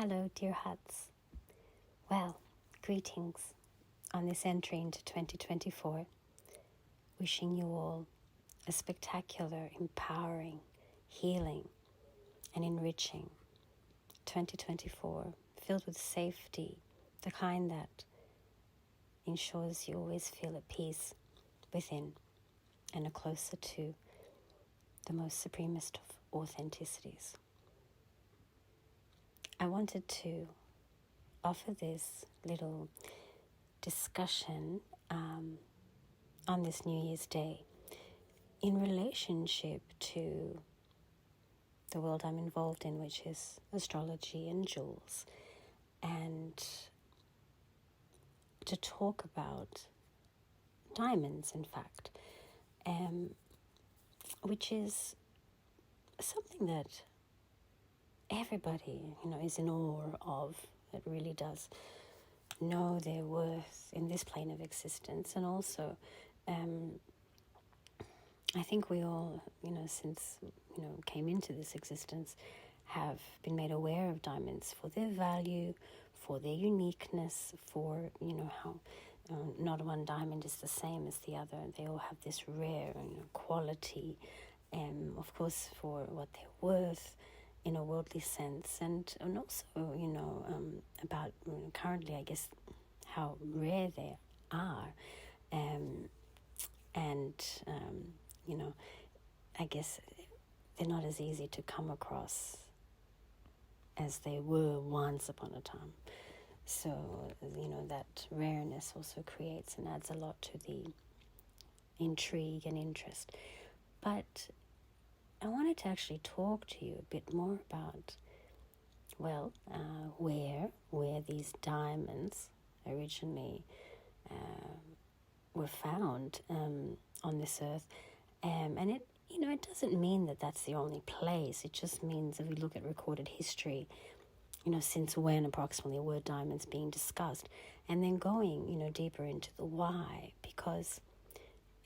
Hello, dear hearts. Well, greetings on this entry into 2024. Wishing you all a spectacular, empowering, healing, and enriching 2024, filled with safety, the kind that ensures you always feel at peace within and are closer to the most supremest of authenticities. I wanted to offer this little discussion on this New Year's Day in relationship to the world I'm involved in, which is Astrology and Jewels, and to talk about diamonds, in fact, which is something that everybody, is in awe of. It really does know their worth in this plane of existence. And also, I think we all, since, came into this existence, have been made aware of diamonds for their value, for their uniqueness, for, how not one diamond is the same as the other. They all have this rare quality, of course, for what they're worth in a worldly sense, and also, about currently, I guess, how rare they are, I guess they're not as easy to come across as they were once upon a time. So, that rareness also creates and adds a lot to the intrigue and interest. But I wanted to actually talk to you a bit more about, where these diamonds originally were found on this earth. And it doesn't mean that that's the only place. It just means if we look at recorded history, since when approximately were diamonds being discussed, and then going, deeper into the why, because,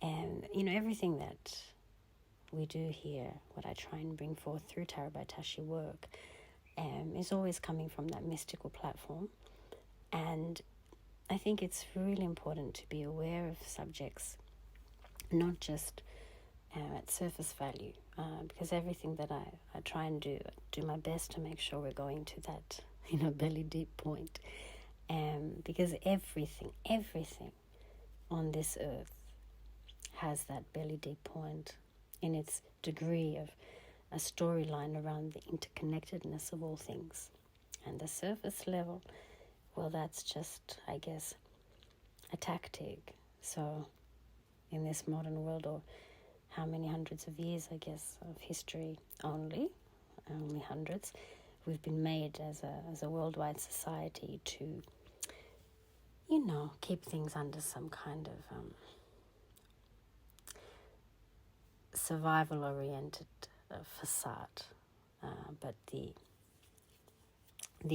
everything that we do here, what I try and bring forth through TarotbyTashi work, is always coming from that mystical platform. And I think it's really important to be aware of subjects, not just at surface value, because everything that I try and do my best to make sure we're going to that, belly deep point. Because everything on this earth has that belly deep point in its degree of a storyline around the interconnectedness of all things. And the surface level, that's just, I guess, a tactic. So in this modern world, or how many hundreds of years, I guess, of history only hundreds, we've been made as a worldwide society to, keep things under some kind of survival-oriented facade. But the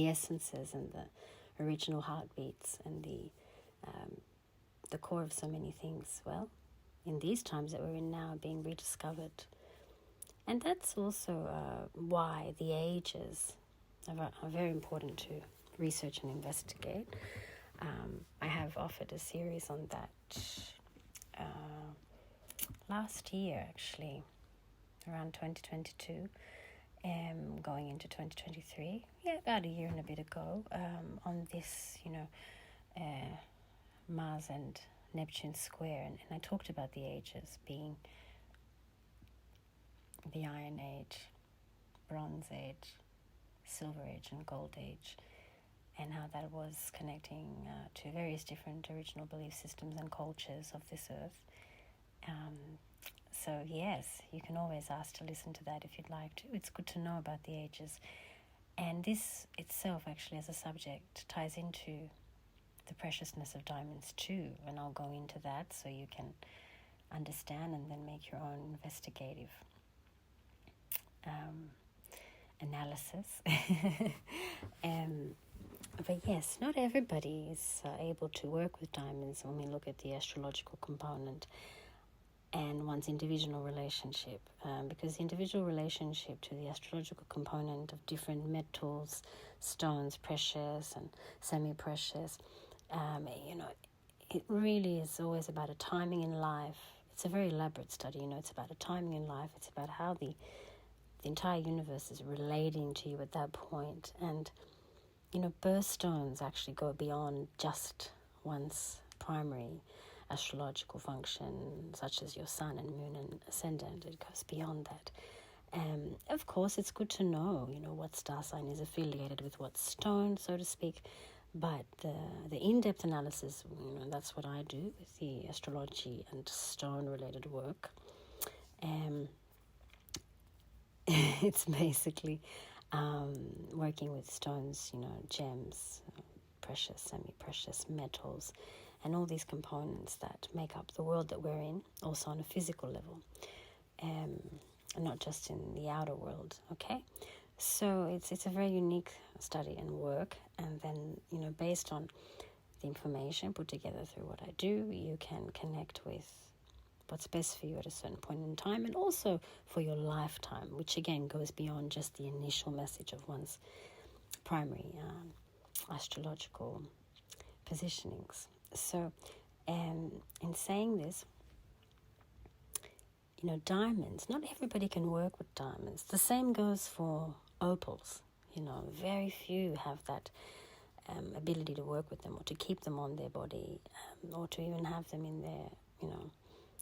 essences and the original heartbeats and the core of so many things, in these times that we're in now, being rediscovered. And that's also why the ages are very important to research and investigate. I have offered a series on that last year, actually, around 2022, going into 2023, about a year and a bit ago, on this, Mars and Neptune square, and I talked about the ages being the Iron Age, Bronze Age, Silver Age, and Gold Age, and how that was connecting to various different original belief systems and cultures of this earth. So yes, you can always ask to listen to that if you'd like to. It's good to know about the ages. And this itself, actually, as a subject, ties into the preciousness of diamonds too, and I'll go into that so you can understand and then make your own investigative analysis. But yes, not everybody is able to work with diamonds when we look at the astrological component. and one's individual relationship, because the individual relationship to the astrological component of different metals, stones, precious and semi-precious, it really is always about a timing in life. It's a very elaborate study, it's about a timing in life. It's about how the entire universe is relating to you at that point. And, birthstones actually go beyond just one's primary astrological function, such as your sun and moon and ascendant. It goes beyond that. Of course, it's good to know, what star sign is affiliated with what stone, so to speak. But the in-depth analysis, that's what I do with the astrology and stone-related work. It's basically working with stones, gems, precious, semi-precious, metals, and all these components that make up the world that we're in, also on a physical level, and not just in the outer world, okay? So it's a very unique study and work, and then, based on the information put together through what I do, you can connect with what's best for you at a certain point in time, and also for your lifetime, which again goes beyond just the initial message of one's primary astrological positionings. So, in saying this, diamonds, not everybody can work with diamonds. The same goes for opals. Very few have that ability to work with them, or to keep them on their body, or to even have them in their,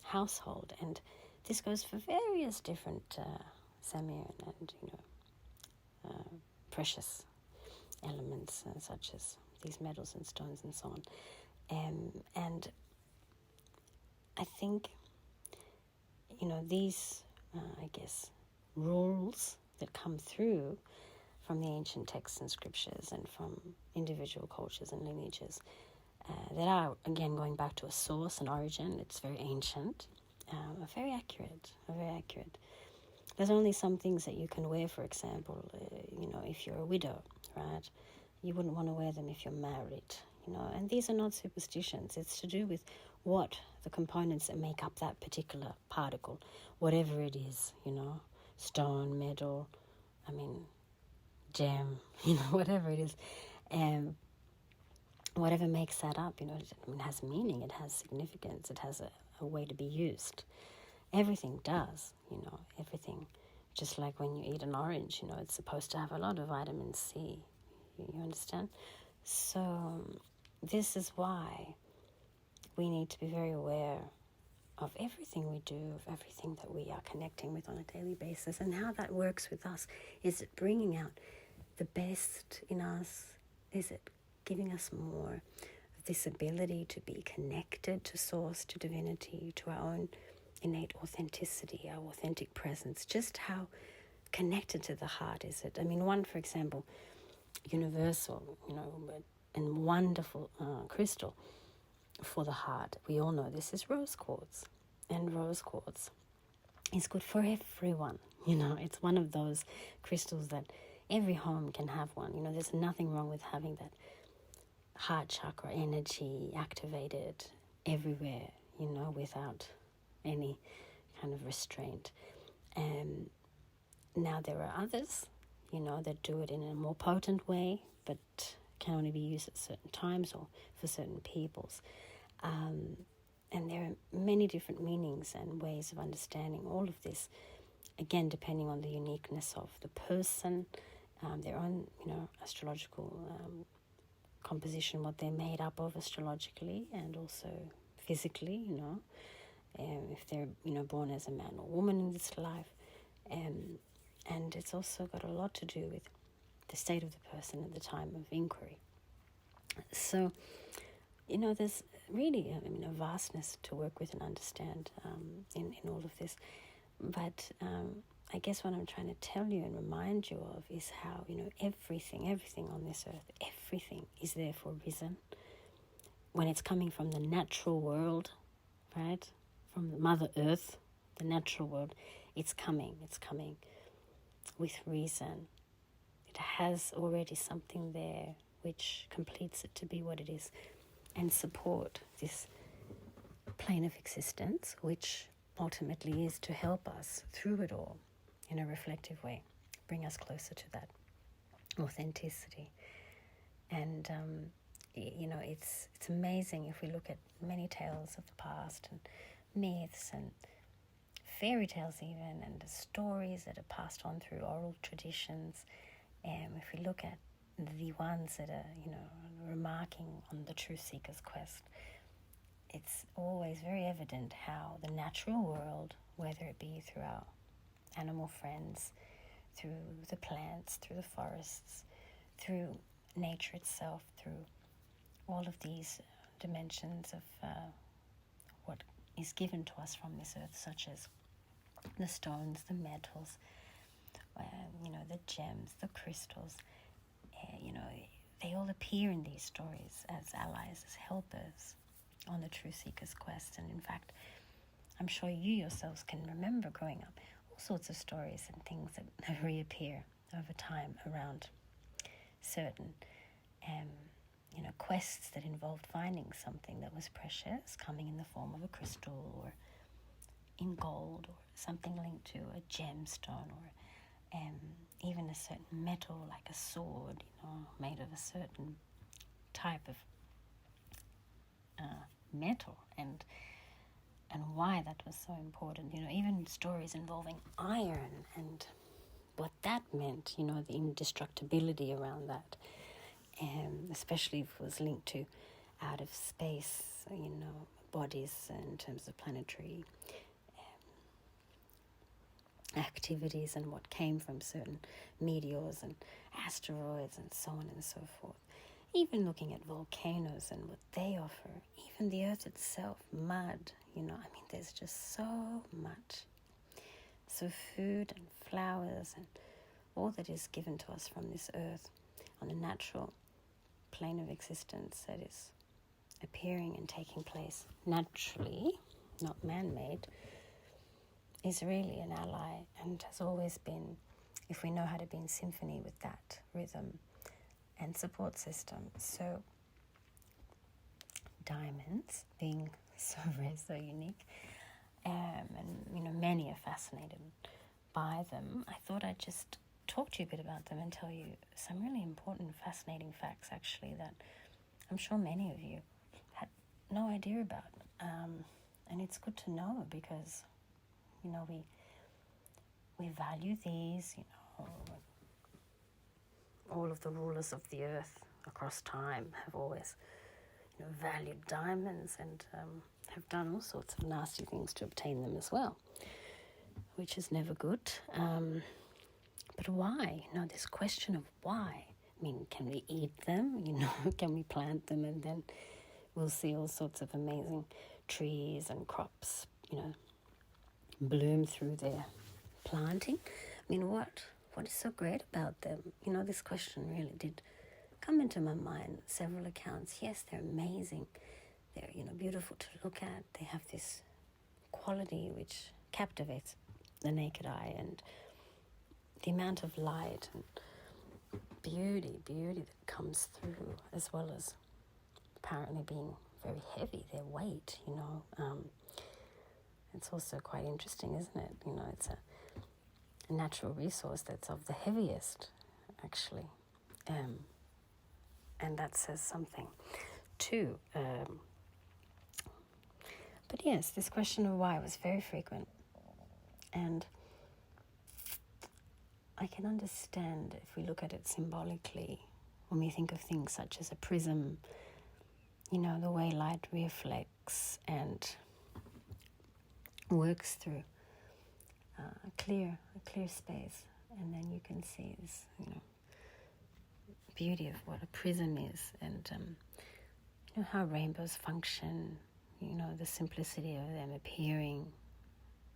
household. And this goes for various different semi and, precious elements, such as these metals and stones and so on. And I think, these, rules that come through from the ancient texts and scriptures and from individual cultures and lineages, that are, again, going back to a source, an origin. It's very ancient, very accurate. There's only some things that you can wear, for example, if you're a widow, right? You wouldn't want to wear them if you're married, and these are not superstitions. It's to do with what the components that make up that particular particle, whatever it is, stone, metal, gem, whatever it is, whatever makes that up, it has meaning, it has significance, it has a way to be used. Everything does, everything. Just like when you eat an orange, it's supposed to have a lot of vitamin C. You understand? So this is why we need to be very aware of everything we do, of everything that we are connecting with on a daily basis, and how that works with us. Is it bringing out the best in us? Is it giving us more of this ability to be connected to source, to divinity, to our own innate authenticity, our authentic presence? Just how connected to the heart is it? One, for example, universal, and wonderful crystal for the heart, we all know this, is rose quartz. And rose quartz is good for everyone. It's one of those crystals that every home can have one. There's nothing wrong with having that heart chakra energy activated everywhere, without any kind of restraint. And now there are others, that do it in a more potent way, but can only be used at certain times or for certain peoples. And there are many different meanings and ways of understanding all of this, again, depending on the uniqueness of the person, their own, astrological composition, what they're made up of astrologically and also physically, if they're, born as a man or woman in this life. And it's also got a lot to do with the state of the person at the time of inquiry. So, there's really, a vastness to work with and understand in all of this. But I guess what I'm trying to tell you and remind you of is how, everything on this earth, everything is there for a reason. When it's coming from the natural world, right, from the Mother Earth, the natural world, it's coming with reason. It has already something there which completes it to be what it is, and support this plane of existence, which ultimately is to help us through it all in a reflective way, bring us closer to that authenticity. And it's amazing if we look at many tales of the past and myths and fairy tales even, and the stories that are passed on through oral traditions. And if we look at the ones that are, remarking on the true seeker's quest, it's always very evident how the natural world, whether it be through our animal friends, through the plants, through the forests, through nature itself, through all of these dimensions of what is given to us from this earth, such as the stones, the metals, the gems, the crystals, they all appear in these stories as allies, as helpers on the true seeker's quest. And in fact, I'm sure you yourselves can remember growing up all sorts of stories and things that reappear over time around certain quests that involved finding something that was precious, coming in the form of a crystal or in gold, or something linked to a gemstone, or even a certain metal like a sword, made of a certain type of metal, and why that was so important. Even stories involving iron and what that meant, the indestructibility around that, especially if it was linked to out of space, bodies in terms of planetary activities and what came from certain meteors and asteroids and so on and so forth. Even looking at volcanoes and what they offer, even the earth itself, mud, there's just so much. So food and flowers and all that is given to us from this earth on a natural plane of existence that is appearing and taking place naturally, not man-made, is really an ally and has always been, if we know how to be in symphony with that rhythm and support system. So diamonds being so rare, so unique, and many are fascinated by them, I thought I'd just talk to you a bit about them and tell you some really important, fascinating facts, actually, that I'm sure many of you had no idea about. And it's good to know because, we value these, all of the rulers of the earth across time have always, valued diamonds and have done all sorts of nasty things to obtain them as well, which is never good. But why? This question of why. Can we eat them? Can we plant them and then we'll see all sorts of amazing trees and crops, bloom through their planting? What is so great about them? This question really did come into my mind. Several accounts. Yes, they're amazing. They're, beautiful to look at. They have this quality which captivates the naked eye, and the amount of light and beauty that comes through, as well as apparently being very heavy, their weight, it's also quite interesting, isn't it? It's a natural resource that's of the heaviest, actually, and that says something too. But yes, this question of why was very frequent, and I can understand if we look at it symbolically, when we think of things such as a prism, the way light reflects and works through a clear space, and then you can see this, beauty of what a prism is, and how rainbows function, the simplicity of them appearing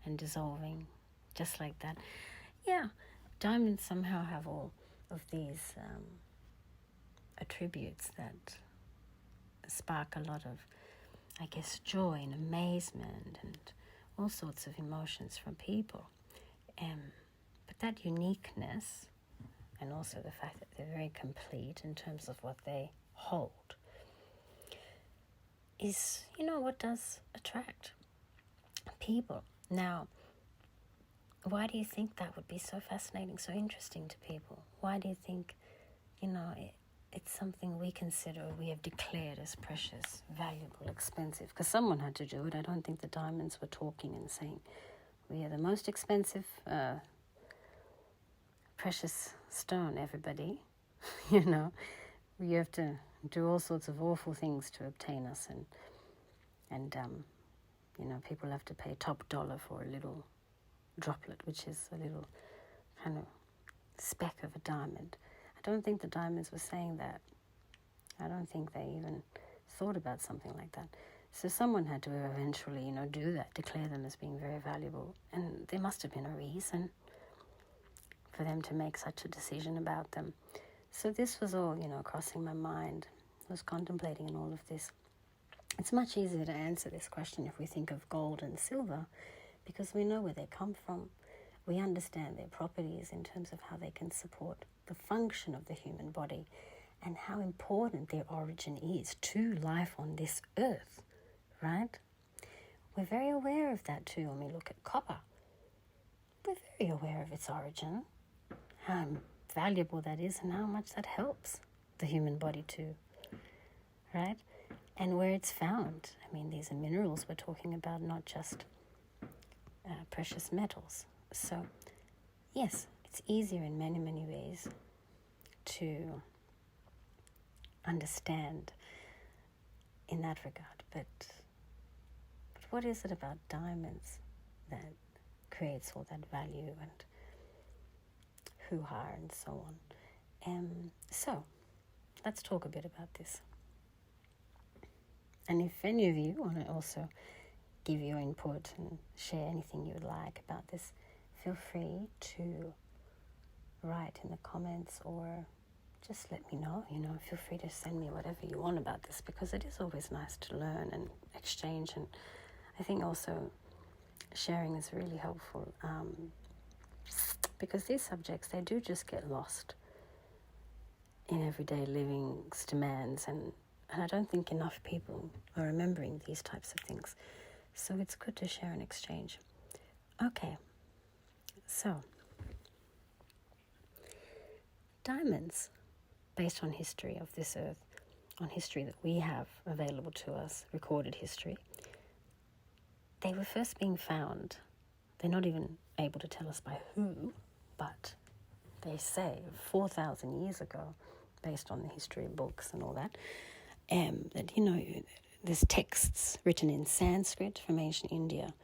and dissolving, just like that. Yeah, diamonds somehow have all of these attributes that spark a lot of, I guess, joy and amazement and all sorts of emotions from people. But that uniqueness, and also the fact that they're very complete in terms of what they hold, is, what does attract people Now, why do you think that would be so fascinating, so interesting to people? Why do you think, it's something we consider, we have declared as precious, valuable, expensive? Because someone had to do it. I don't think the diamonds were talking and saying, we are the most expensive, precious stone, everybody. You have to do all sorts of awful things to obtain us, and people have to pay top dollar for a little droplet, which is a little kind of speck of a diamond. I don't think the diamonds were saying that. I don't think they even thought about something like that. So someone had to eventually, do that, declare them as being very valuable. And there must have been a reason for them to make such a decision about them. So this was all, crossing my mind. I was contemplating on all of this. It's much easier to answer this question if we think of gold and silver, because we know where they come from. We understand their properties in terms of how they can support the function of the human body and how important their origin is to life on this earth, right? We're very aware of that too when we look at copper. We're very aware of its origin, how valuable that is and how much that helps the human body too, right? And where it's found. I mean, these are minerals we're talking about, not just precious metals. So, yes, it's easier in many, many ways to understand in that regard. But what is it about diamonds that creates all that value and hoo-ha and so on? So, let's talk a bit about this. And if any of you want to also give your input and share anything you would like about this, feel free to write in the comments or just let me know. Feel free to send me whatever you want about this, because it is always nice to learn and exchange. And I think also sharing is really helpful, because these subjects, they do just get lost in everyday living's demands, and I don't think enough people are remembering these types of things. So it's good to share and exchange. Okay, so diamonds, based on history of this earth, on history that we have available to us, recorded history, they were first being found. They're not even able to tell us by who, but they say 4,000 years ago, based on the history of books and all that, that, there's texts written in Sanskrit from ancient India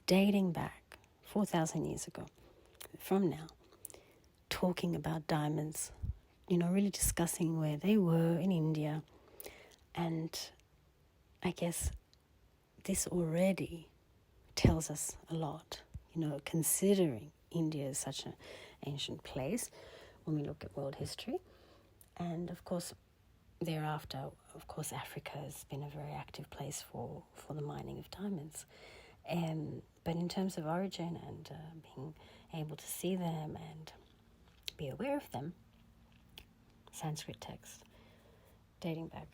dating back 4,000 years ago from now, talking about diamonds, really discussing where they were in India. And I guess this already tells us a lot, considering India is such an ancient place when we look at world history. And of course, thereafter, Africa has been a very active place for the mining of diamonds. But in terms of origin and being able to see them and be aware of them, Sanskrit text dating back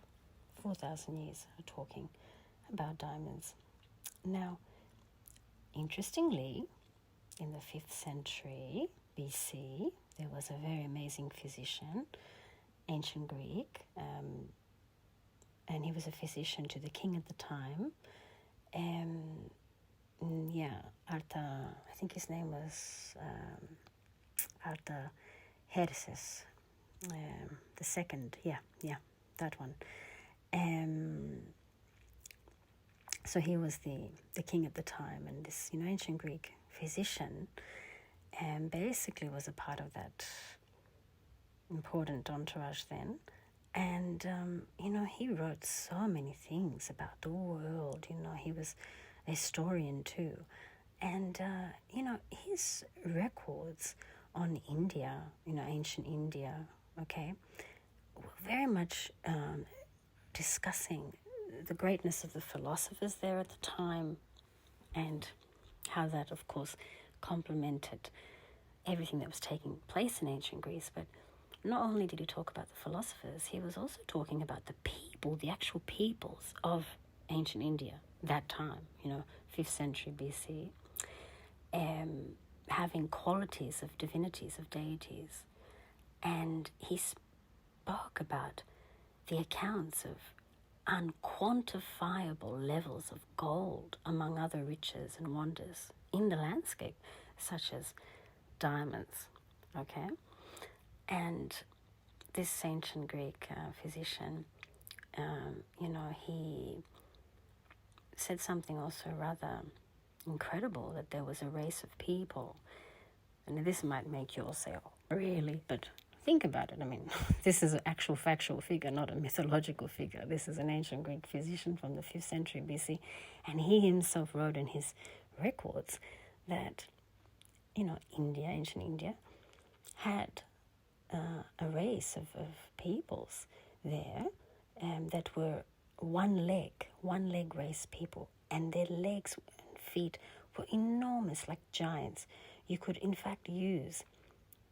4,000 years are talking about diamonds. Now, interestingly, in the 5th century BC, there was a very amazing physician, ancient Greek, and he was a physician to the king at the time. I think his name was Artaxerxes the second. That one. So he was the king at the time, and this ancient Greek physician basically was a part of that important entourage then. And, he wrote so many things about the world. He was a historian too. And, his records on India, ancient India, were very much discussing the greatness of the philosophers there at the time and how that, of course, complemented everything that was taking place in ancient Greece. But not only did he talk about the philosophers, he was also talking about the people, the actual peoples of ancient India, that time, 5th century BC. having qualities of divinities, of deities. And he spoke about the accounts of unquantifiable levels of gold, among other riches and wonders in the landscape, such as diamonds. Okay? And this ancient Greek physician, he said something also rather incredible, that there was a race of people. And this might make you all say, oh, really? But think about it. I mean, this is an actual factual figure, not a mythological figure. This is an ancient Greek physician from the 5th century BC. And he himself wrote in his records that, India, ancient India, had a race of peoples there that were one leg race people. And their legs and feet were enormous, like giants. You could, in fact, use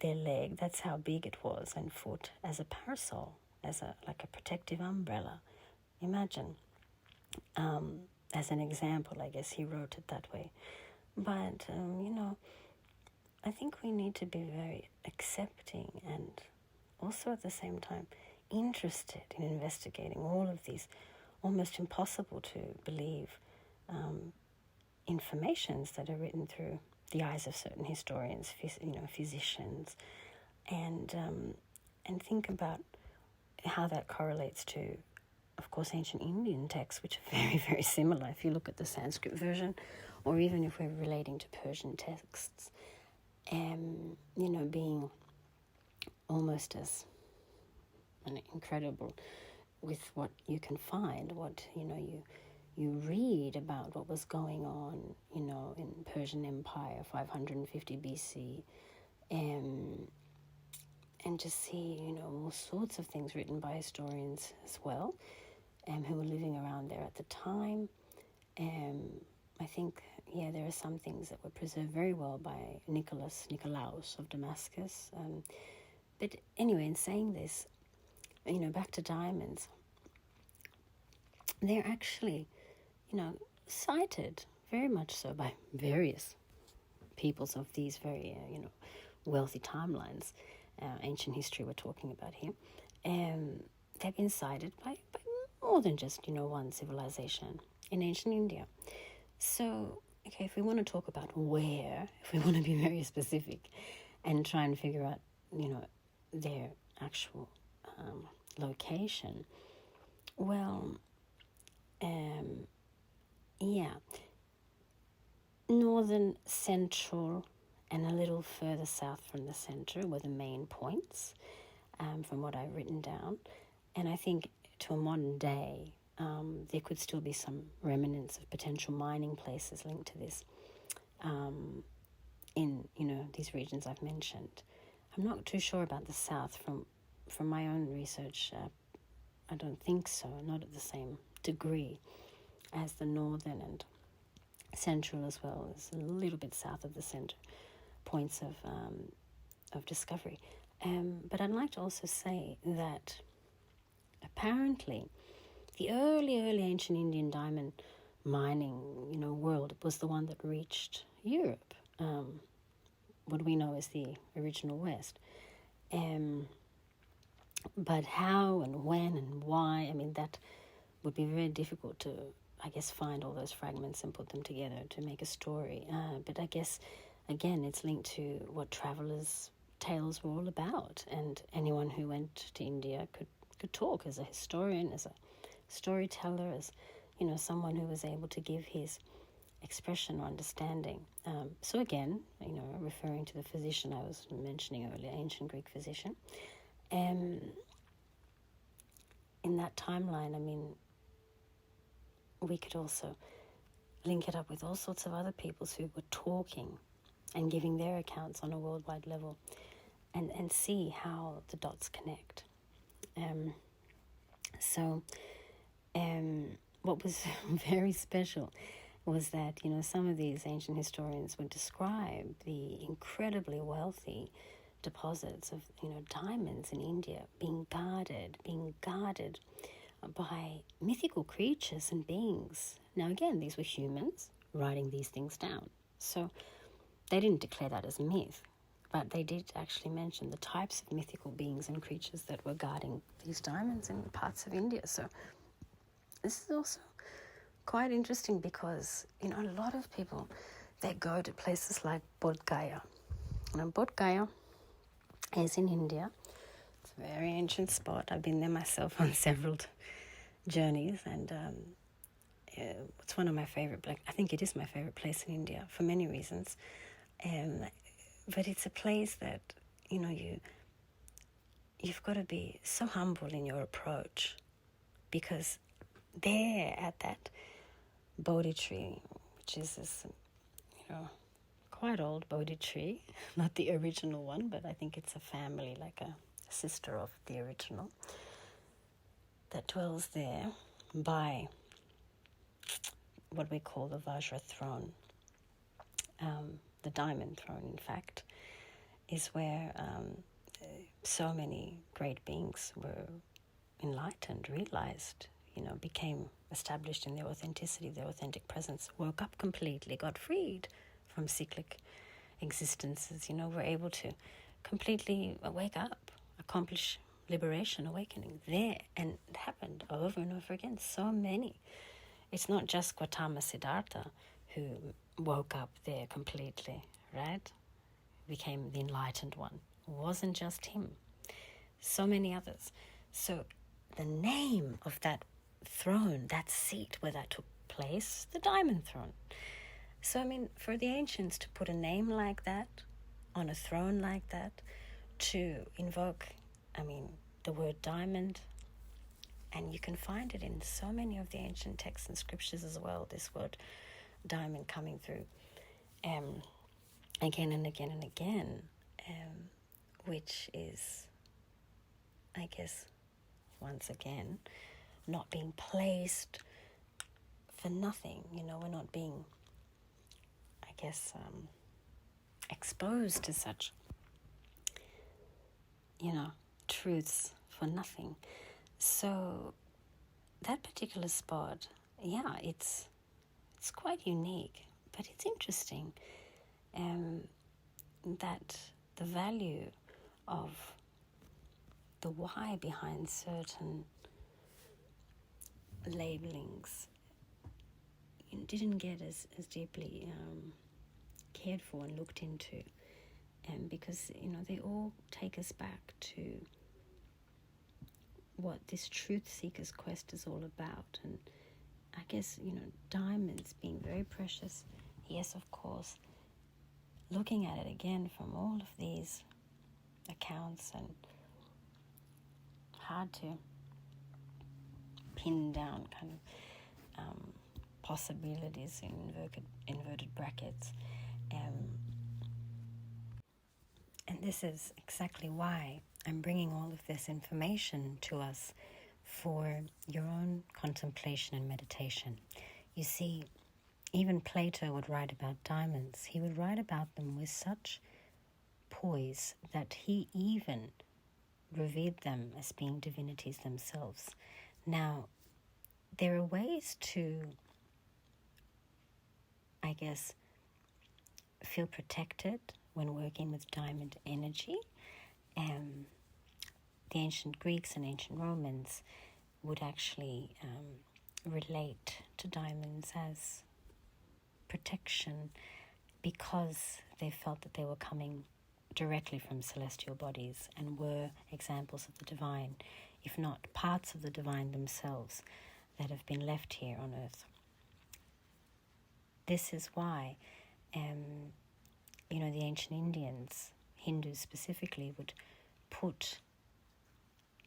their leg, that's how big it was, and foot, as a parasol, like a protective umbrella. Imagine. As an example, I guess he wrote it that way. But, I think we need to be very accepting and also at the same time interested in investigating all of these almost impossible to believe informations that are written through the eyes of certain historians, physicians, and think about how that correlates to, of course, ancient Indian texts, which are very, very similar. If you look at the Sanskrit version, or even if we're relating to Persian texts, being almost as incredible with what you can find, what you read about what was going on, in Persian Empire, 550 BC, and just see, all sorts of things written by historians as well, who were living around there at the time. I think, there are some things that were preserved very well by Nicolaus of Damascus. But anyway, in saying this, back to diamonds, they're actually, cited very much so by various peoples of these very, wealthy timelines, ancient history we're talking about here. They've been cited by more than just, one civilization in ancient India. So, okay, if we want to talk about where, if we want to be very specific and try and figure out, their actual location, well, northern, central, and a little further south from the center were the main points, from what I've written down. And I think to a modern day, there could still be some remnants of potential mining places linked to this in, these regions I've mentioned. I'm not too sure about the south. From my own research, I don't think so, not at the same degree as the northern and central, as well as a little bit south of the center points of discovery. But I'd like to also say that apparently the early ancient Indian diamond mining, world was the one that reached Europe, what we know as the original West. But how and when and why, that would be very difficult to, I guess, find all those fragments and put them together to make a story. But I guess, again, it's linked to what travelers' tales were all about. And anyone who went to India could talk as a historian, as a storyteller, as, someone who was able to give his expression or understanding. So again, referring to the physician I was mentioning earlier, ancient Greek physician, in that timeline, we could also link it up with all sorts of other peoples who were talking and giving their accounts on a worldwide level, and see how the dots connect. What was very special was that, some of these ancient historians would describe the incredibly wealthy deposits of, diamonds in India being guarded by mythical creatures and beings. Now, again, these were humans writing these things down. So they didn't declare that as myth, but they did actually mention the types of mythical beings and creatures that were guarding these diamonds in parts of India. So this is also quite interesting because, a lot of people, they go to places like Bodhgaya. Now, Bodhgaya is in India. It's a very ancient spot. I've been there myself on several journeys, and it's one of my favorite. I think it is my favorite place in India for many reasons. But it's a place that you've got to be so humble in your approach, because there at that Bodhi tree, which is this quite old Bodhi tree, not the original one, but I think it's a family, like a sister of the original, that dwells there by what we call the Vajra throne, the diamond throne, in fact, is where so many great beings were enlightened, realized, became established in their authenticity, their authentic presence, woke up completely, got freed from cyclic existences, were able to completely wake up, accomplish liberation, awakening there. And it happened over and over again. So many. It's not just Gautama Siddhartha who woke up there completely, right? Became the enlightened one. It wasn't just him. So many others. So the name of that throne, that seat where that took place, the diamond throne. So, for the ancients to put a name like that on a throne like that, to invoke, the word diamond, and you can find it in so many of the ancient texts and scriptures as well, this word diamond coming through again and again and again, which is, I guess, once again, not being placed for nothing. We're not being, I guess, exposed to such, truths for nothing. So that particular spot, it's quite unique, but it's interesting that the value of the why behind certain labelings didn't get as deeply cared for and looked into, because they all take us back to what this truth seeker's quest is all about. And I guess diamonds being very precious, yes, of course, looking at it again from all of these accounts, and hard to pin down kind of possibilities in inverted brackets. And this is exactly why I'm bringing all of this information to us for your own contemplation and meditation. You see, even Plato would write about diamonds. He would write about them with such poise that he even revered them as being divinities themselves. Now, there are ways to, I guess, feel protected when working with diamond energy. The ancient Greeks and ancient Romans would actually relate to diamonds as protection, because they felt that they were coming directly from celestial bodies and were examples of the divine, if not parts of the divine themselves, that have been left here on earth. This is why the ancient Indians, Hindus specifically, would put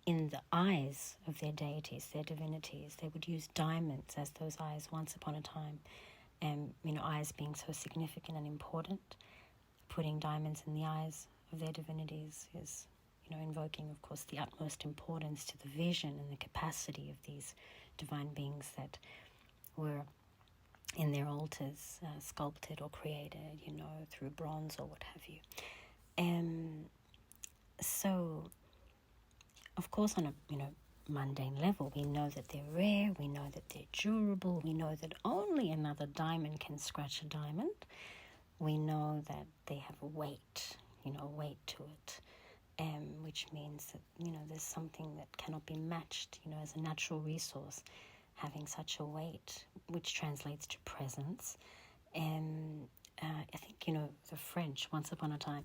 in the eyes of their deities, their divinities, they would use diamonds as those eyes once upon a time. Eyes being so significant and important, putting diamonds in the eyes of their divinities is, invoking, of course, the utmost importance to the vision and the capacity of these divine beings that were in their altars, sculpted or created, through bronze or what have you. So, of course, on a, mundane level, we know that they're rare, we know that they're durable, we know that only another diamond can scratch a diamond. we know that they have a weight, weight to it, which means that, there's something that cannot be matched, as a natural resource, having such a weight, which translates to presence. And I think, the French, once upon a time,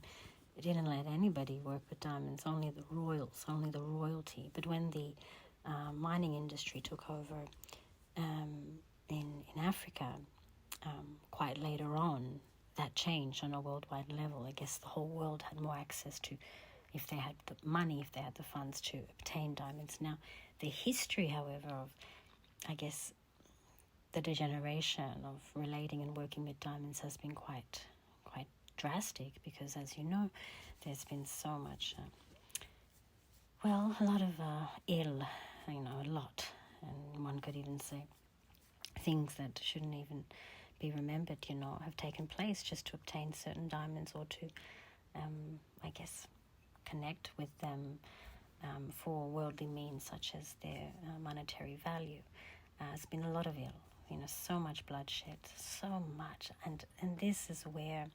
didn't let anybody work with diamonds, only the royals, only the royalty. But when the mining industry took over in Africa, quite later on, that changed on a worldwide level. I guess the whole world had more access to, if they had the money, if they had the funds to obtain diamonds. Now, the history, however, of, I guess, the degeneration of relating and working with diamonds has been quite drastic, because, as you know, there's been so much, a lot of ill, a lot, and one could even say things that shouldn't even be remembered, have taken place just to obtain certain diamonds, or to, I guess, connect with them for worldly means, such as their monetary value. There's been a lot of ill, so much bloodshed, so much. And this is where,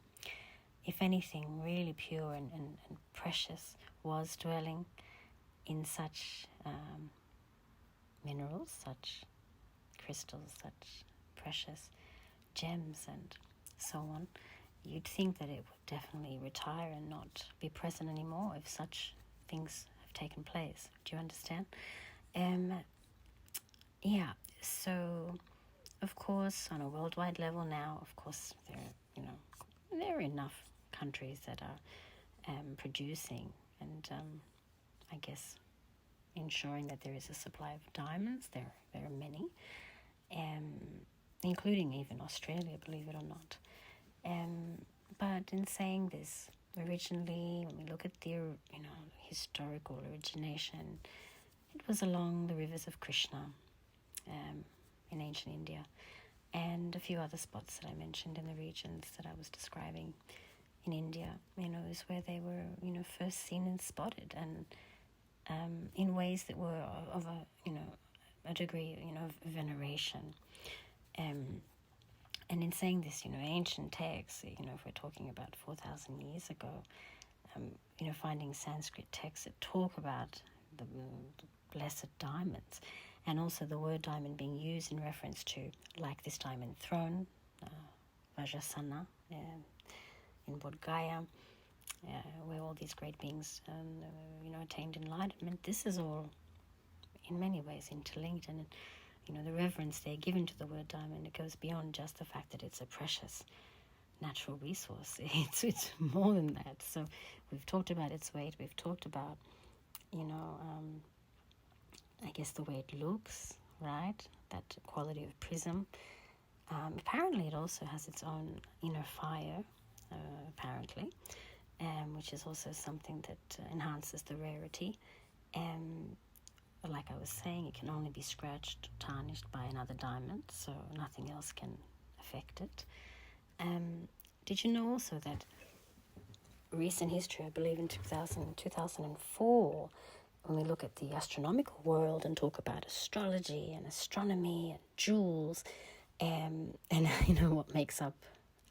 if anything, really pure and precious was dwelling in such minerals, such crystals, such precious gems and so on. You'd think that it would definitely retire and not be present anymore if such things have taken place. Do you understand? So of course, on a worldwide level now, of course, there are enough countries that are producing and I guess ensuring that there is a supply of diamonds. There are many, including even Australia, believe it or not. But in saying this, originally, when we look at the historical origination, it was along the rivers of Krishna in ancient India, and a few other spots that I mentioned in the regions that I was describing in India, is where they were, first seen and spotted, and in ways that were of a degree, of veneration. And in saying this, ancient texts, if we're talking about 4,000 years ago, finding Sanskrit texts that talk about the blessed diamonds, and also the word diamond being used in reference to, like this diamond throne, Vajrasana, in Bodhgaya, where all these great beings, attained enlightenment. This is all, in many ways, interlinked, and the reverence they're given to the word diamond, it goes beyond just the fact that it's a precious natural resource. It's more than that. So we've talked about its weight. We've talked about, I guess, the way it looks, right? That quality of prism. Apparently, it also has its own inner fire, apparently, which is also something that enhances the rarity. Like I was saying, it can only be scratched, tarnished by another diamond, so nothing else can affect it. Did you know also that recent history, I believe in 2004, when we look at the astronomical world and talk about astrology and astronomy and jewels, and what makes up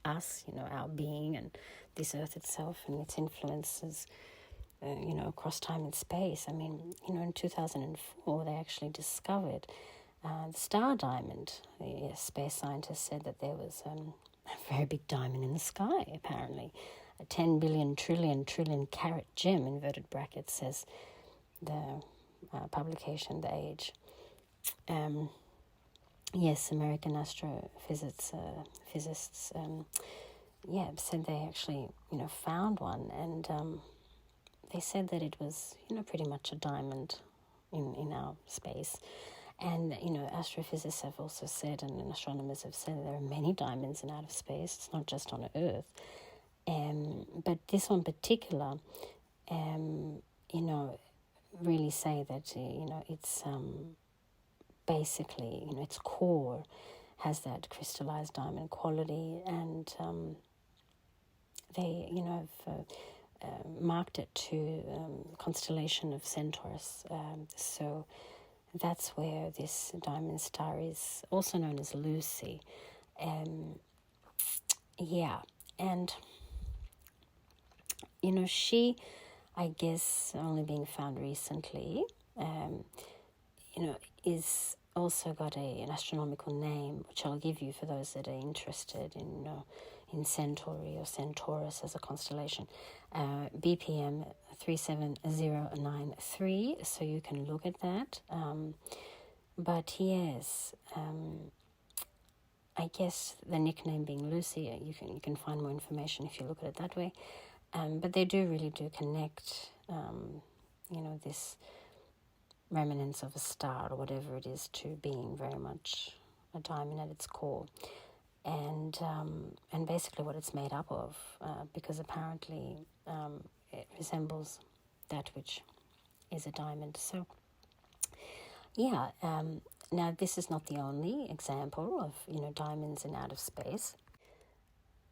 us, our being and this earth itself and its influences, across time and space. I mean, in 2004, they actually discovered the star diamond. The space scientists said that there was a very big diamond in the sky, apparently. A 10 billion trillion carat gem, inverted brackets, says the publication, The Age. Yes, American astrophysicists said they actually, found one, and they said that it was, pretty much a diamond in our space. And, astrophysicists have also said, and astronomers have said, that there are many diamonds in outer space. It's not just on Earth. But this one particular, really say that, it's basically, its core has that crystallized diamond quality, and they, have marked it to constellation of Centaurus. So that's where this diamond star is, also known as Lucy. And, you know, she, I guess, only being found recently, you know, is also got an astronomical name, which I'll give you for those that are interested in Centauri or Centaurus as a constellation, BPM 37093, so you can look at that. But yes, I guess the nickname being Lucy, you can find more information if you look at it that way. But they really do connect, you know, this remnants of a star or whatever it is to being very much a diamond at its core, and basically what it's made up of, because apparently it resembles that which is a diamond. So yeah, now this is not the only example of, you know, diamonds in outer space.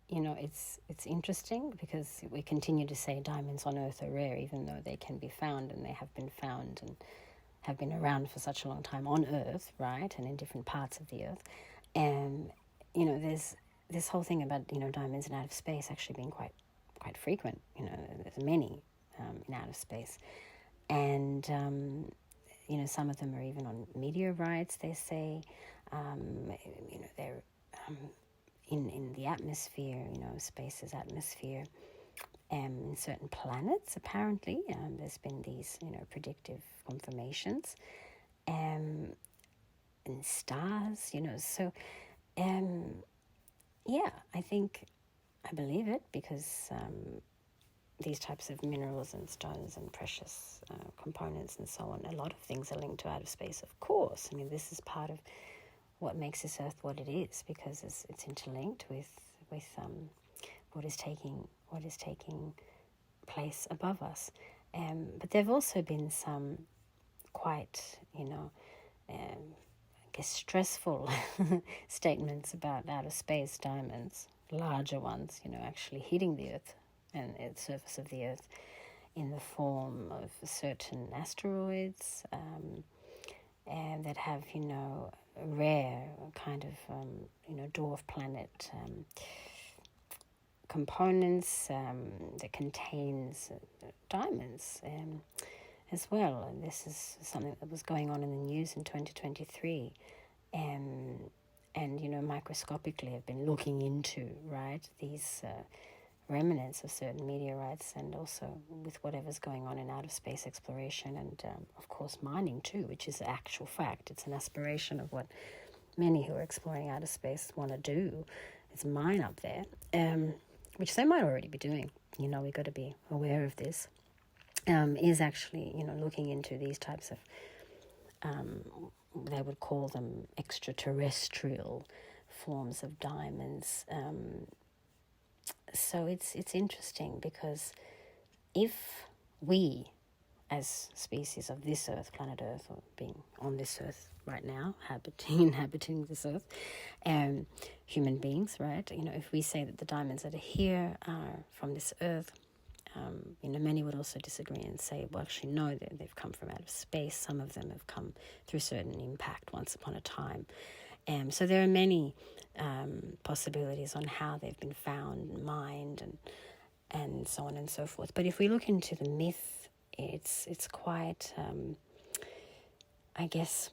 You know, it's interesting because we continue to say diamonds on Earth are rare, even though they can be found, and they have been found and have been around for such a long time on Earth, right, and in different parts of the Earth. And, you know, there's this whole thing about, you know, diamonds in outer space actually being quite frequent. You know, there's many in outer space. And, you know, some of them are even on meteorites, they say. You know, they're in the atmosphere, you know, space's atmosphere. In certain planets, apparently, there's been these, you know, predictive confirmations, and stars, you know. So, yeah, I believe it because these types of minerals and stones and precious components and so on, a lot of things are linked to outer space, of course. I mean, this is part of what makes this Earth what it is, because it's interlinked with what is taking place above us. But there have also been some quite, you know, I guess stressful statements about outer space diamonds, larger ones, you know, actually hitting the Earth and the surface of the Earth in the form of certain asteroids, and that have, you know, rare kind of, you know, dwarf planet components that contains diamonds as well. And this is something that was going on in the news in 2023, and you know, microscopically have been looking into, right, these remnants of certain meteorites, and also with whatever's going on in outer space exploration, and of course mining too, which is an actual fact. It's an aspiration of what many who are exploring outer space want to do. It's mine up there, which they might already be doing. You know, we've got to be aware of this. Is actually, you know, looking into these types of, they would call them extraterrestrial forms of diamonds. So it's interesting because if we, as species of this Earth, planet Earth, or being on this Earth right now, inhabiting this Earth, human beings, right? You know, if we say that the diamonds that are here are from this Earth, you know, many would also disagree and say, well, actually, no, they've come from outer space. Some of them have come through certain impact once upon a time. So there are many possibilities on how they've been found, mined, and so on and so forth. But if we look into the myth, it's quite, I guess,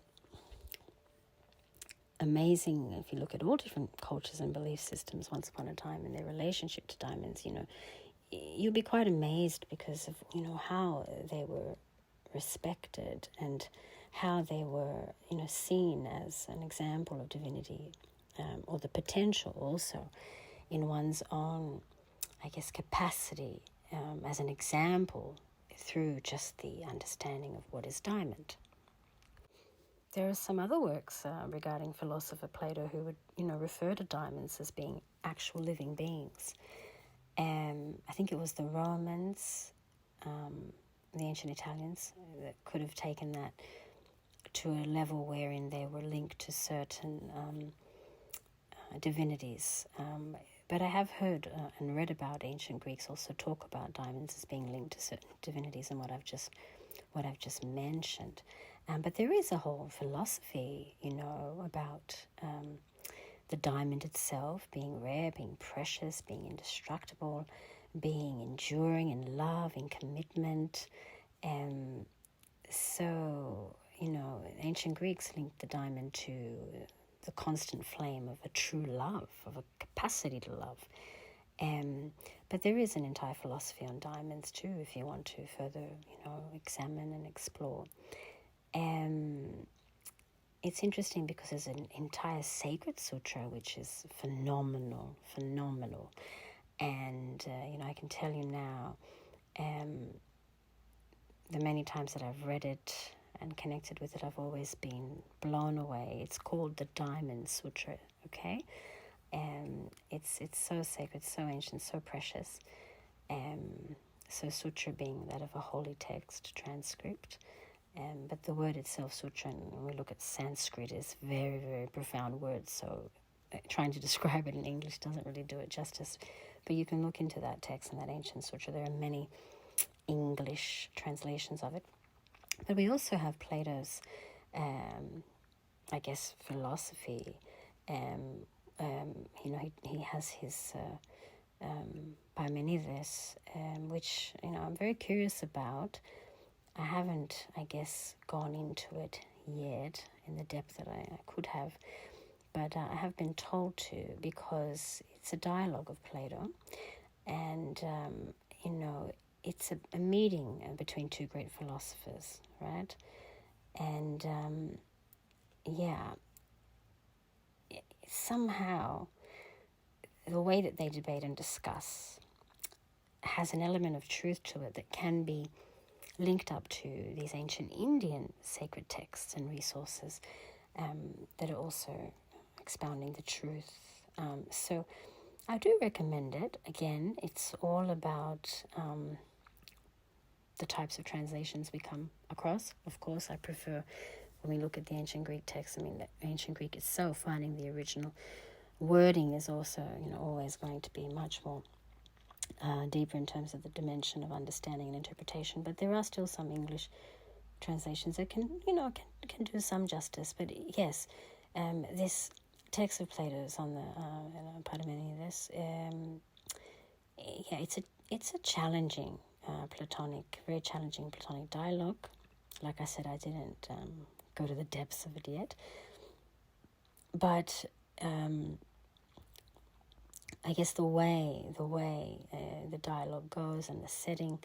amazing. If you look at all different cultures and belief systems once upon a time and their relationship to diamonds, you know, you'll be quite amazed because of, you know, how they were respected and how they were, you know, seen as an example of divinity, or the potential also in one's own, I guess, capacity as an example through just the understanding of what is diamond. There are some other works regarding philosopher Plato who would, you know, refer to diamonds as being actual living beings. I think it was the Romans, the ancient Italians, that could have taken that to a level wherein they were linked to certain divinities. But I have heard and read about ancient Greeks also talk about diamonds as being linked to certain divinities, and what I've just mentioned. But there is a whole philosophy, you know, about the diamond itself being rare, being precious, being indestructible, being enduring in love, in commitment. So, ancient Greeks linked the diamond to the constant flame of a true love, of a capacity to love. But there is an entire philosophy on diamonds too, if you want to further, examine and explore. It's interesting because there's an entire sacred sutra which is phenomenal. And, I can tell you now, the many times that I've read it and connected with it, I've always been blown away. It's called the Diamond Sutra, okay? It's so sacred, so ancient, so precious. So sutra being that of a holy text, transcript. But the word itself, sutra, and when we look at Sanskrit, is very, very profound word. So trying to describe it in English doesn't really do it justice. But you can look into that text and that ancient sutra. There are many English translations of it. But we also have Plato's, philosophy. He has his Parmenides, which, I'm very curious about. I haven't, gone into it yet in the depth that I could have, but I have been told to, because it's a dialogue of Plato, and, it's a meeting between two great philosophers, right? And, somehow the way that they debate and discuss has an element of truth to it that can be linked up to these ancient Indian sacred texts and resources that are also expounding the truth. So I do recommend it. Again, it's all about the types of translations we come across. Of course, I prefer, when we look at the ancient Greek text, the ancient Greek itself, finding the original wording is also, always going to be much more deeper in terms of the dimension of understanding and interpretation. But there are still some English translations that can do some justice. But yes, this text of Plato's on the Parmenides, it's a challenging very challenging Platonic dialogue. Like I said, I didn't go to the depths of it yet. But I guess the way the dialogue goes and the setting,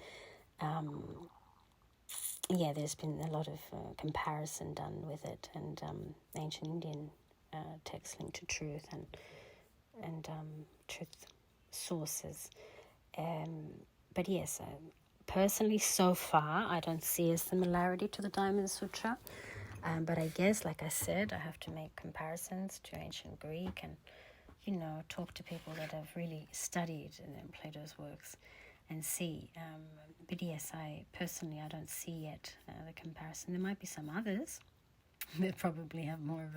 there's been a lot of comparison done with it, and ancient Indian texts linked to truth and truth sources. But yes, personally, so far, I don't see a similarity to the Diamond Sutra. But I guess, like I said, I have to make comparisons to ancient Greek and, talk to people that have really studied Plato's works and see. But yes, I don't see yet the comparison. There might be some others that probably have more of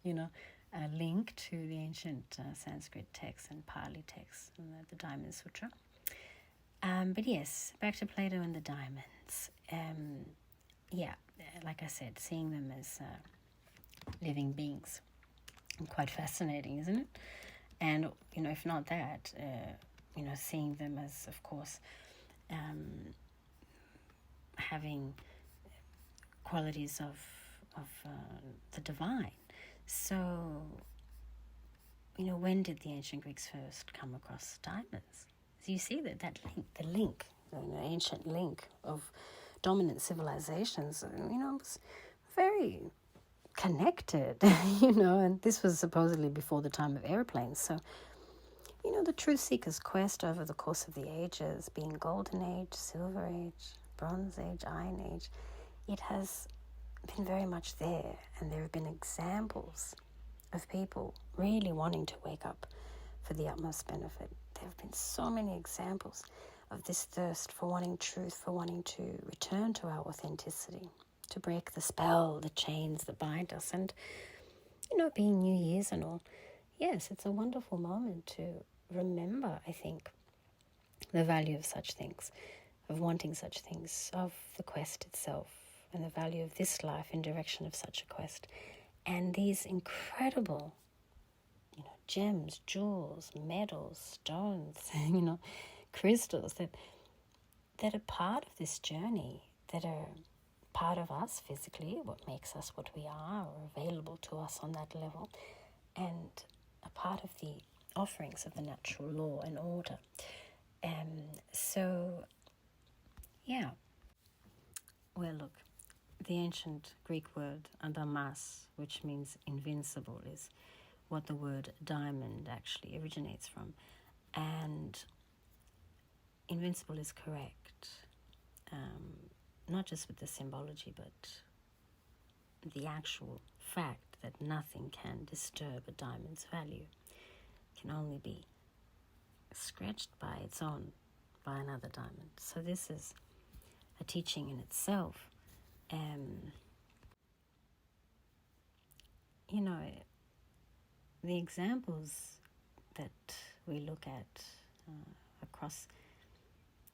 a link to the ancient Sanskrit texts and Pali texts and the Diamond Sutra. But yes, back to Plato and the diamonds. Like I said, seeing them as living beings, quite fascinating, isn't it? And, if not that, seeing them as, of course, having qualities of the divine. So, when did the ancient Greeks first come across diamonds? So you see the ancient link of dominant civilizations, was very connected, and this was supposedly before the time of airplanes. So, the truth seeker's quest over the course of the ages, being Golden Age, Silver Age, Bronze Age, Iron Age, it has been very much there, and there have been examples of people really wanting to wake up for the utmost benefit. There have been so many examples of this thirst for wanting truth, for wanting to return to our authenticity, to break the spell, the chains that bind us, and, being New Year's and all. Yes, it's a wonderful moment to remember, I think, the value of such things, of wanting such things, of the quest itself, and the value of this life in direction of such a quest. And these incredible, gems, jewels, metals, stones, crystals that are part of this journey, that are part of us physically, what makes us what we are, or available to us on that level, and a part of the offerings of the natural law and order. Well, look, the ancient Greek word adamas, which means invincible, is what the word diamond actually originates from. And invincible is correct, not just with the symbology, but the actual fact that nothing can disturb a diamond's value. It can only be scratched by another diamond. So this is a teaching in itself. The examples that we look at across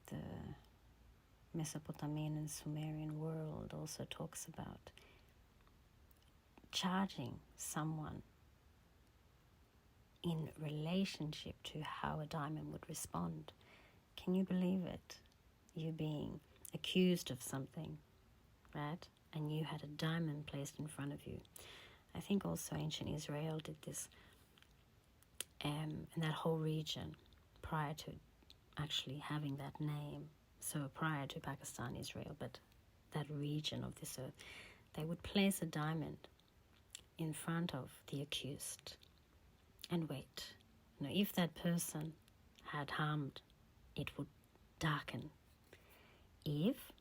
the Mesopotamian and Sumerian world also talks about charging someone in relationship to how a diamond would respond. Can you believe it? You being accused of something, right? And you had a diamond placed in front of you. I think also ancient Israel did this, in that whole region prior to actually having that name. So prior to Pakistan, Israel, but that region of this earth, they would place a diamond in front of the accused and wait. If that person had harmed, it would darken. If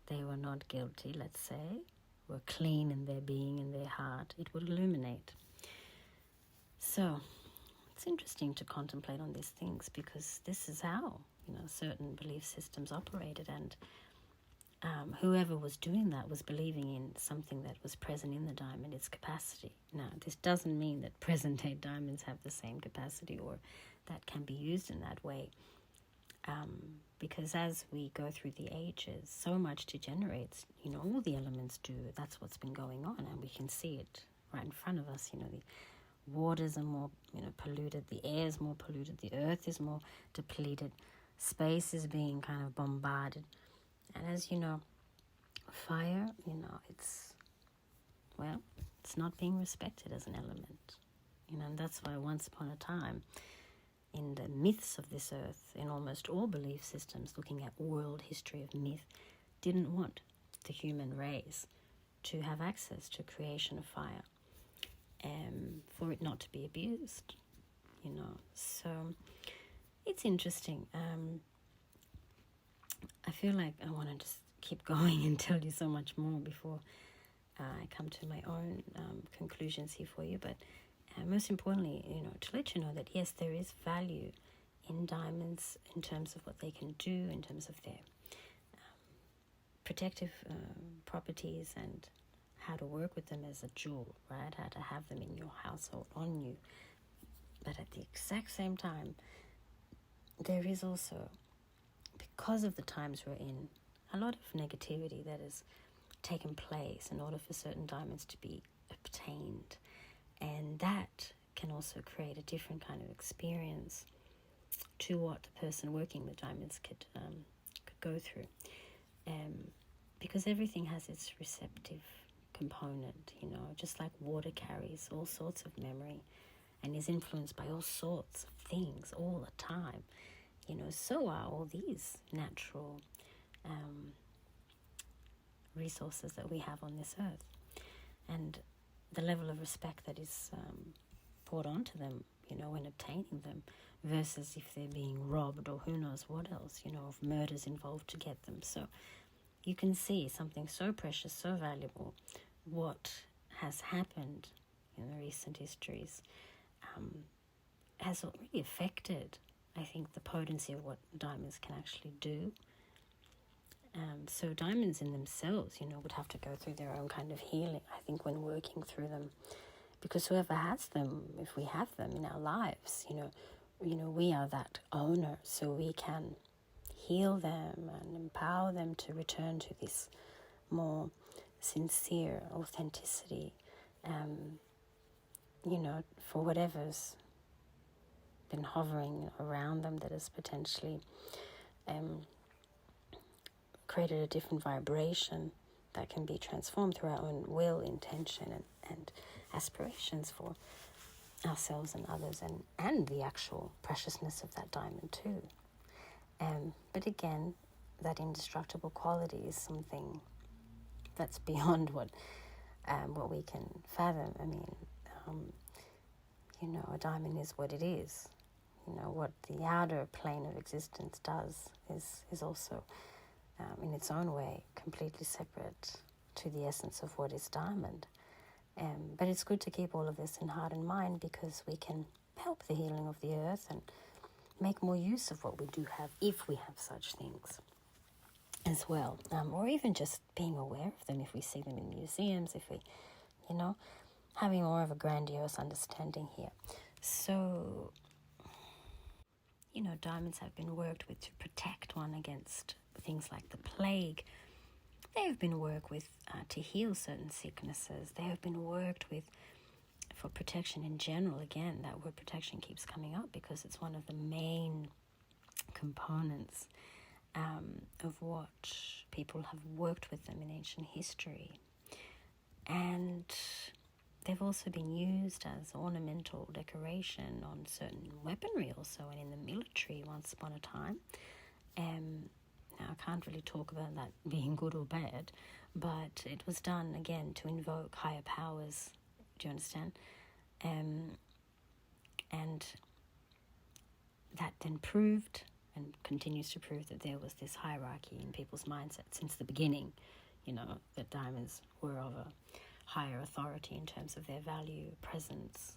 they were not guilty, let's say, were clean in their being, in their heart, it would illuminate. So it's interesting to contemplate on these things, because this is how certain belief systems operated, and whoever was doing that was believing in something that was present in the diamond, its capacity. Now, this doesn't mean that present-day diamonds have the same capacity or that can be used in that way, because as we go through the ages, so much degenerates. All the elements do. That's what's been going on, and we can see it right in front of us. The waters are more polluted, the air is more polluted, the earth is more depleted, space is being kind of bombarded. And as you know, fire, it's not being respected as an element. And that's why once upon a time, in the myths of this earth, in almost all belief systems looking at world history of myth, didn't want the human race to have access to creation of fire, for it not to be abused, So it's interesting. I feel like I want to just keep going and tell you so much more before I come to my own conclusions here for you. But most importantly, to let you know that, yes, there is value in diamonds in terms of what they can do, in terms of their protective properties and how to work with them as a jewel, right? How to have them in your household, on you. But at the exact same time, there is also, because of the times we're in, a lot of negativity that has taken place in order for certain diamonds to be obtained. And that can also create a different kind of experience to what the person working with diamonds could go through. Because everything has its receptive component, just like water carries all sorts of memory and is influenced by all sorts of things all the time. So are all these natural resources that we have on this earth. And the level of respect that is poured onto them, when obtaining them, versus if they're being robbed or who knows what else, of murders involved to get them. So you can see something so precious, so valuable, what has happened in the recent histories has really affected, I think, the potency of what diamonds can actually do. So diamonds in themselves, would have to go through their own kind of healing, I think, when working through them. Because whoever has them, if we have them in our lives, we are that owner, so we can heal them and empower them to return to this more sincere authenticity, for whatever's been hovering around them that has potentially created a different vibration that can be transformed through our own will, intention, and aspirations for ourselves and others, and the actual preciousness of that diamond too. But again, that indestructible quality is something that's beyond what we can fathom. I mean, a diamond is what it is. What the outer plane of existence does is also, in its own way, completely separate to the essence of what is diamond. But it's good to keep all of this in heart and mind, because we can help the healing of the earth and make more use of what we do have, if we have such things as well. Or even just being aware of them if we see them in museums, if we, having more of a grandiose understanding here. So, diamonds have been worked with to protect one against things like the plague. They have been worked with to heal certain sicknesses. They have been worked with for protection in general. Again, that word protection keeps coming up because it's one of the main components of what people have worked with them in ancient history. And they've also been used as ornamental decoration on certain weaponry also, and in the military once upon a time. Now, I can't really talk about that being good or bad, but it was done, again, to invoke higher powers. Do you understand? And that then proved and continues to prove that there was this hierarchy in people's mindset since the beginning, that diamonds were of a higher authority in terms of their value, presence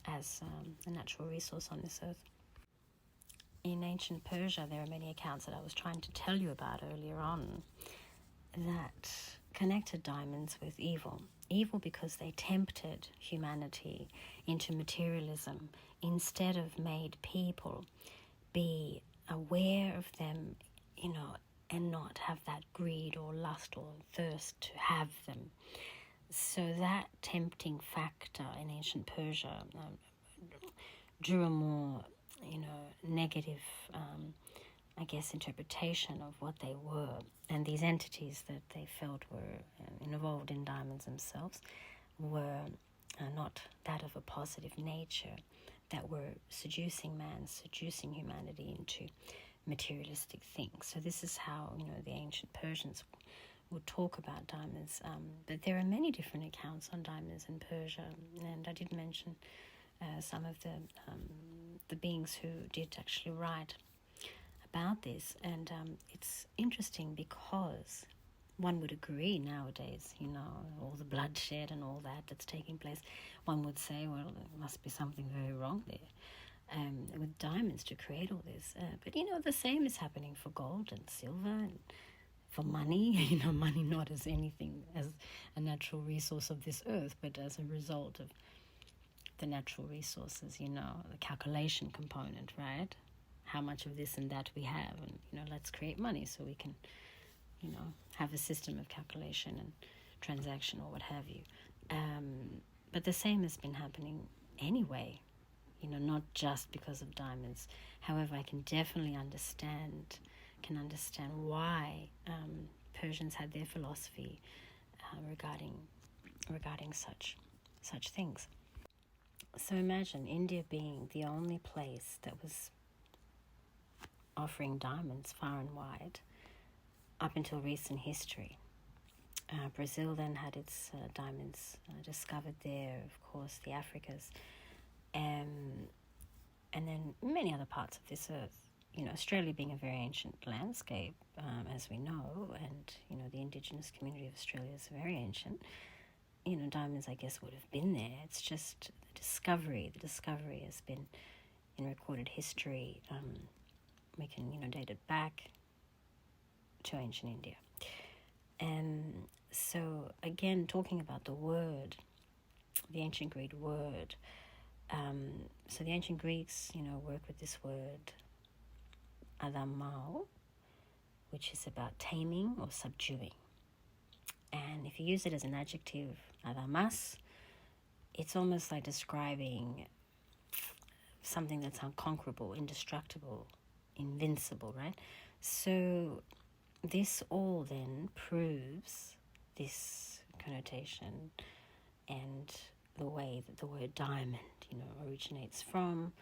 as a natural resource on this earth. In ancient Persia, there are many accounts that I was trying to tell you about earlier on that connected diamonds with evil. Evil because they tempted humanity into materialism instead of made people be aware of them, and not have that greed or lust or thirst to have them. So that tempting factor in ancient Persia drew a more, negative, interpretation of what they were. And these entities that they felt were involved in diamonds themselves were not that of a positive nature, that were seducing man, seducing humanity into materialistic things. So this is how, the ancient Persians would talk about diamonds. But there are many different accounts on diamonds in Persia, and I did mention some of the beings who did actually write about this. And it's interesting because one would agree nowadays, all the bloodshed and all that's taking place, one would say, well, there must be something very wrong there with diamonds to create all this. But, the same is happening for gold and silver and for money. Money not as anything, as a natural resource of this earth, but as a result of the natural resources, the calculation component, right? How much of this and that we have, and, let's create money so we can, have a system of calculation and transaction or what have you. But the same has been happening anyway, not just because of diamonds. However, I can definitely understand why Persians had their philosophy regarding such things. So imagine India being the only place that was offering diamonds far and wide up until recent history. Brazil then had its diamonds discovered there, of course, the Africas, and then many other parts of this earth. Australia being a very ancient landscape, as we know, and, the indigenous community of Australia is very ancient. Diamonds, I guess, would have been there. It's just the discovery. The discovery has been in recorded history. We can, date it back to ancient India. And so, again, talking about the word, the ancient Greek word. So the ancient Greeks, work with this word adamao, which is about taming or subduing. And if you use it as an adjective, adamas, it's almost like describing something that's unconquerable, indestructible, invincible, right? So this all then proves this connotation and the way that the word diamond, originates from,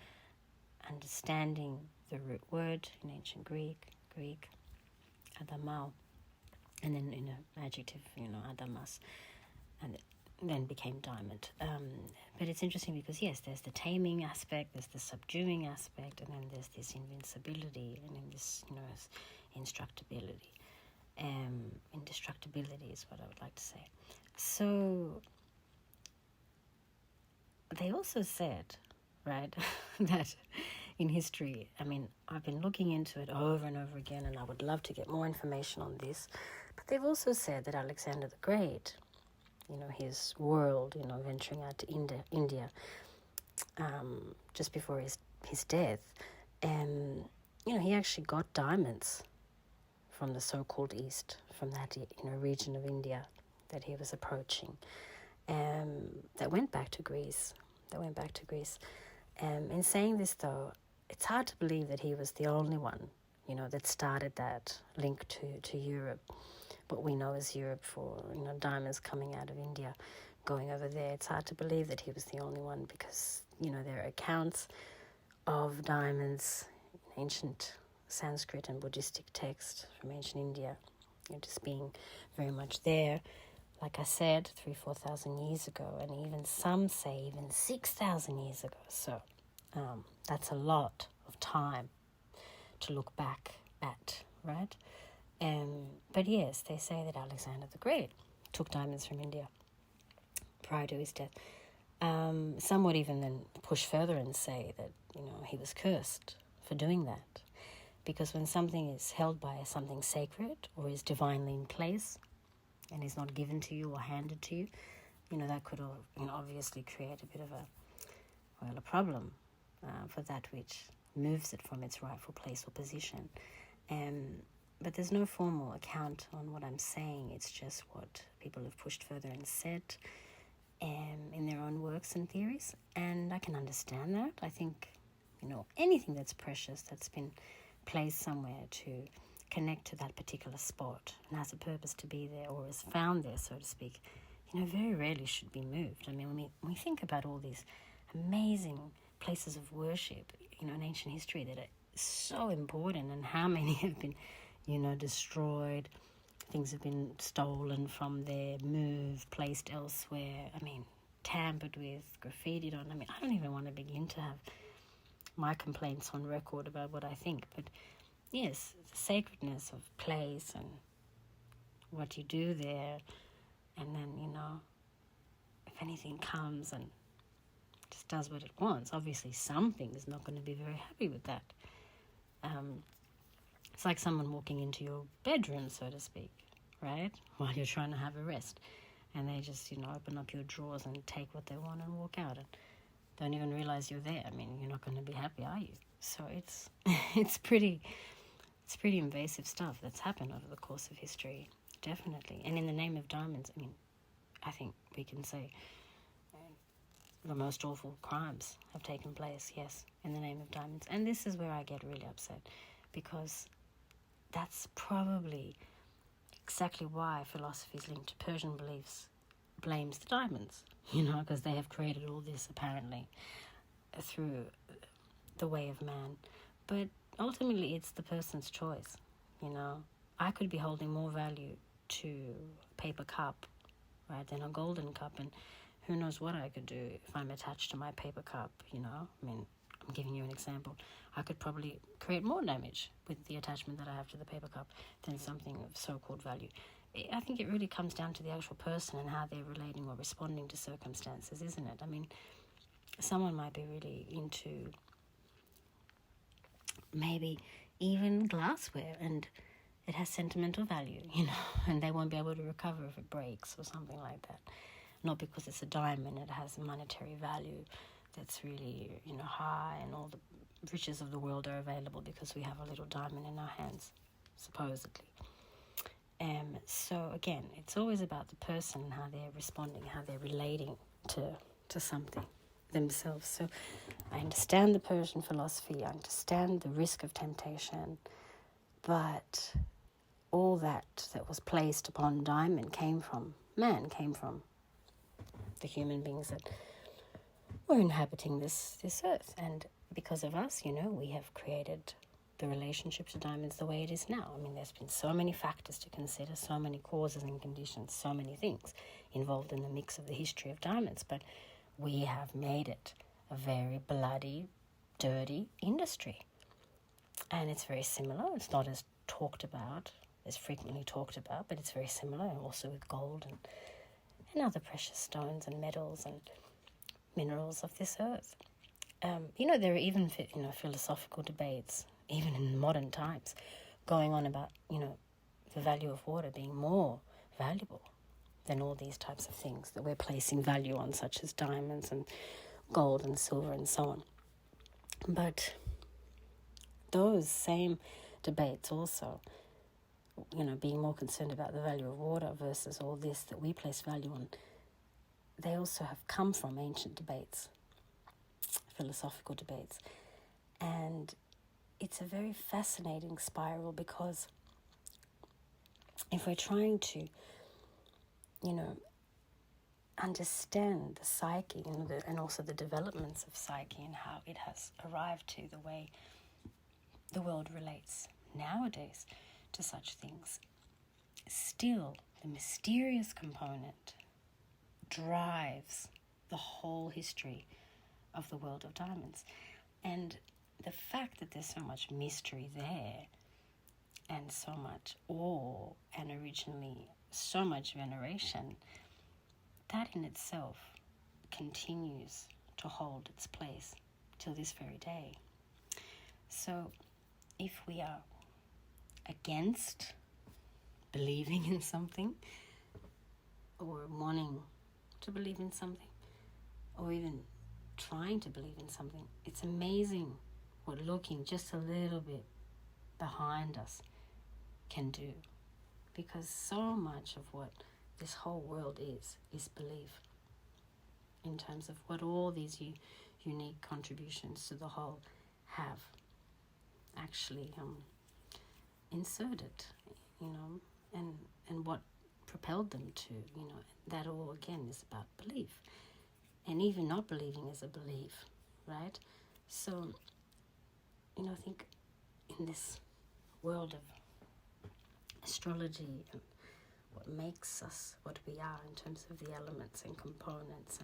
understanding the root word in ancient Greek, adamao, and then adjective, adamas, and then became diamond. But it's interesting because, yes, there's the taming aspect, there's the subduing aspect, and then there's this invincibility, and then this, indestructibility. Indestructibility is what I would like to say. So they also said, right, that in history, I've been looking into it over and over again, and I would love to get more information on this, but they've also said that Alexander the Great, his world, venturing out to India, just before his death, he actually got diamonds from the so-called East, from that, region of India that he was approaching, that went back to Greece. In saying this, though, it's hard to believe that he was the only one, that started that link to Europe, what we know as Europe, for, diamonds coming out of India, going over there. It's hard to believe that he was the only one because, there are accounts of diamonds in ancient Sanskrit and Buddhistic texts from ancient India, just being very much there. Like I said, 3,000-4,000 years ago, and even some say even 6,000 years ago. So that's a lot of time to look back at, right? But yes, they say that Alexander the Great took diamonds from India prior to his death. Some would even then push further and say that, he was cursed for doing that. Because when something is held by something sacred or is divinely in place and is not given to you or handed to you, that could obviously create a bit of a problem for that which moves it from its rightful place or position. But there's no formal account on what I'm saying. It's just what people have pushed further and said in their own works and theories. And I can understand that. I think, anything that's precious, that's been placed somewhere to connect to that particular spot and has a purpose to be there or is found there, so to speak, very rarely should be moved. When we think about all these amazing places of worship, in ancient history that are so important, and how many have been, destroyed, things have been stolen from there, moved, placed elsewhere, tampered with, graffitied on. I don't even want to begin to have my complaints on record about what I think, but yes, the sacredness of place and what you do there, and then, if anything comes and just does what it wants, obviously something is not going to be very happy with that. It's like someone walking into your bedroom, so to speak, right, while you're trying to have a rest, and they just, open up your drawers and take what they want and walk out and don't even realize you're there. You're not going to be happy, are you? So it's pretty invasive stuff that's happened over the course of history, definitely. And in the name of diamonds, I think we can say the most awful crimes have taken place, yes, in the name of diamonds. And this is where I get really upset, because that's probably exactly why philosophies linked to Persian beliefs blames the diamonds, because they have created all this apparently through the way of man. But ultimately it's the person's choice. I could be holding more value to a paper cup, right, than a golden cup, and who knows what I could do if I'm attached to my paper cup, I'm giving you an example. I could probably create more damage with the attachment that I have to the paper cup than something of so-called value. I think it really comes down to the actual person and how they're relating or responding to circumstances, isn't it? Someone might be really into maybe even glassware, and it has sentimental value, and they won't be able to recover if it breaks or something like that. Not because it's a diamond, it has a monetary value that's really, high, and all the riches of the world are available because we have a little diamond in our hands, supposedly. So again, it's always about the person and how they're responding, how they're relating to something. themselves. So I understand the Persian philosophy, I understand the risk of temptation, but all that was placed upon diamond came from man, came from the human beings that were inhabiting this earth. And because of us, we have created the relationship to diamonds the way it is now. I mean, there's been so many factors to consider, so many causes and conditions, so many things involved in the mix of the history of diamonds, but we have made it a very bloody, dirty industry. And it's very similar. It's not as talked about, as frequently talked about, but it's very similar, and also with gold and other precious stones and metals and minerals of this earth. There are even, philosophical debates, even in modern times, going on about, the value of water being more valuable than all these types of things that we're placing value on, such as diamonds and gold and silver and so on. But those same debates also, being more concerned about the value of water versus all this that we place value on, they also have come from ancient debates, philosophical debates. And it's a very fascinating spiral, because if we're trying to, understand the psyche and also the developments of psyche and how it has arrived to the way the world relates nowadays to such things, still the mysterious component drives the whole history of the world of diamonds. And the fact that there's so much mystery there, and so much awe, and originally so much veneration, that in itself continues to hold its place till this very day. So if we are against believing in something, or wanting to believe in something, or even trying to believe in something, it's amazing what looking just a little bit behind us can do, because so much of what this whole world is belief, in terms of what all these unique contributions to the whole have actually inserted, and what propelled them to, that all again is about belief. And even not believing is a belief, right? So, I think in this world of astrology and what makes us what we are in terms of the elements and components,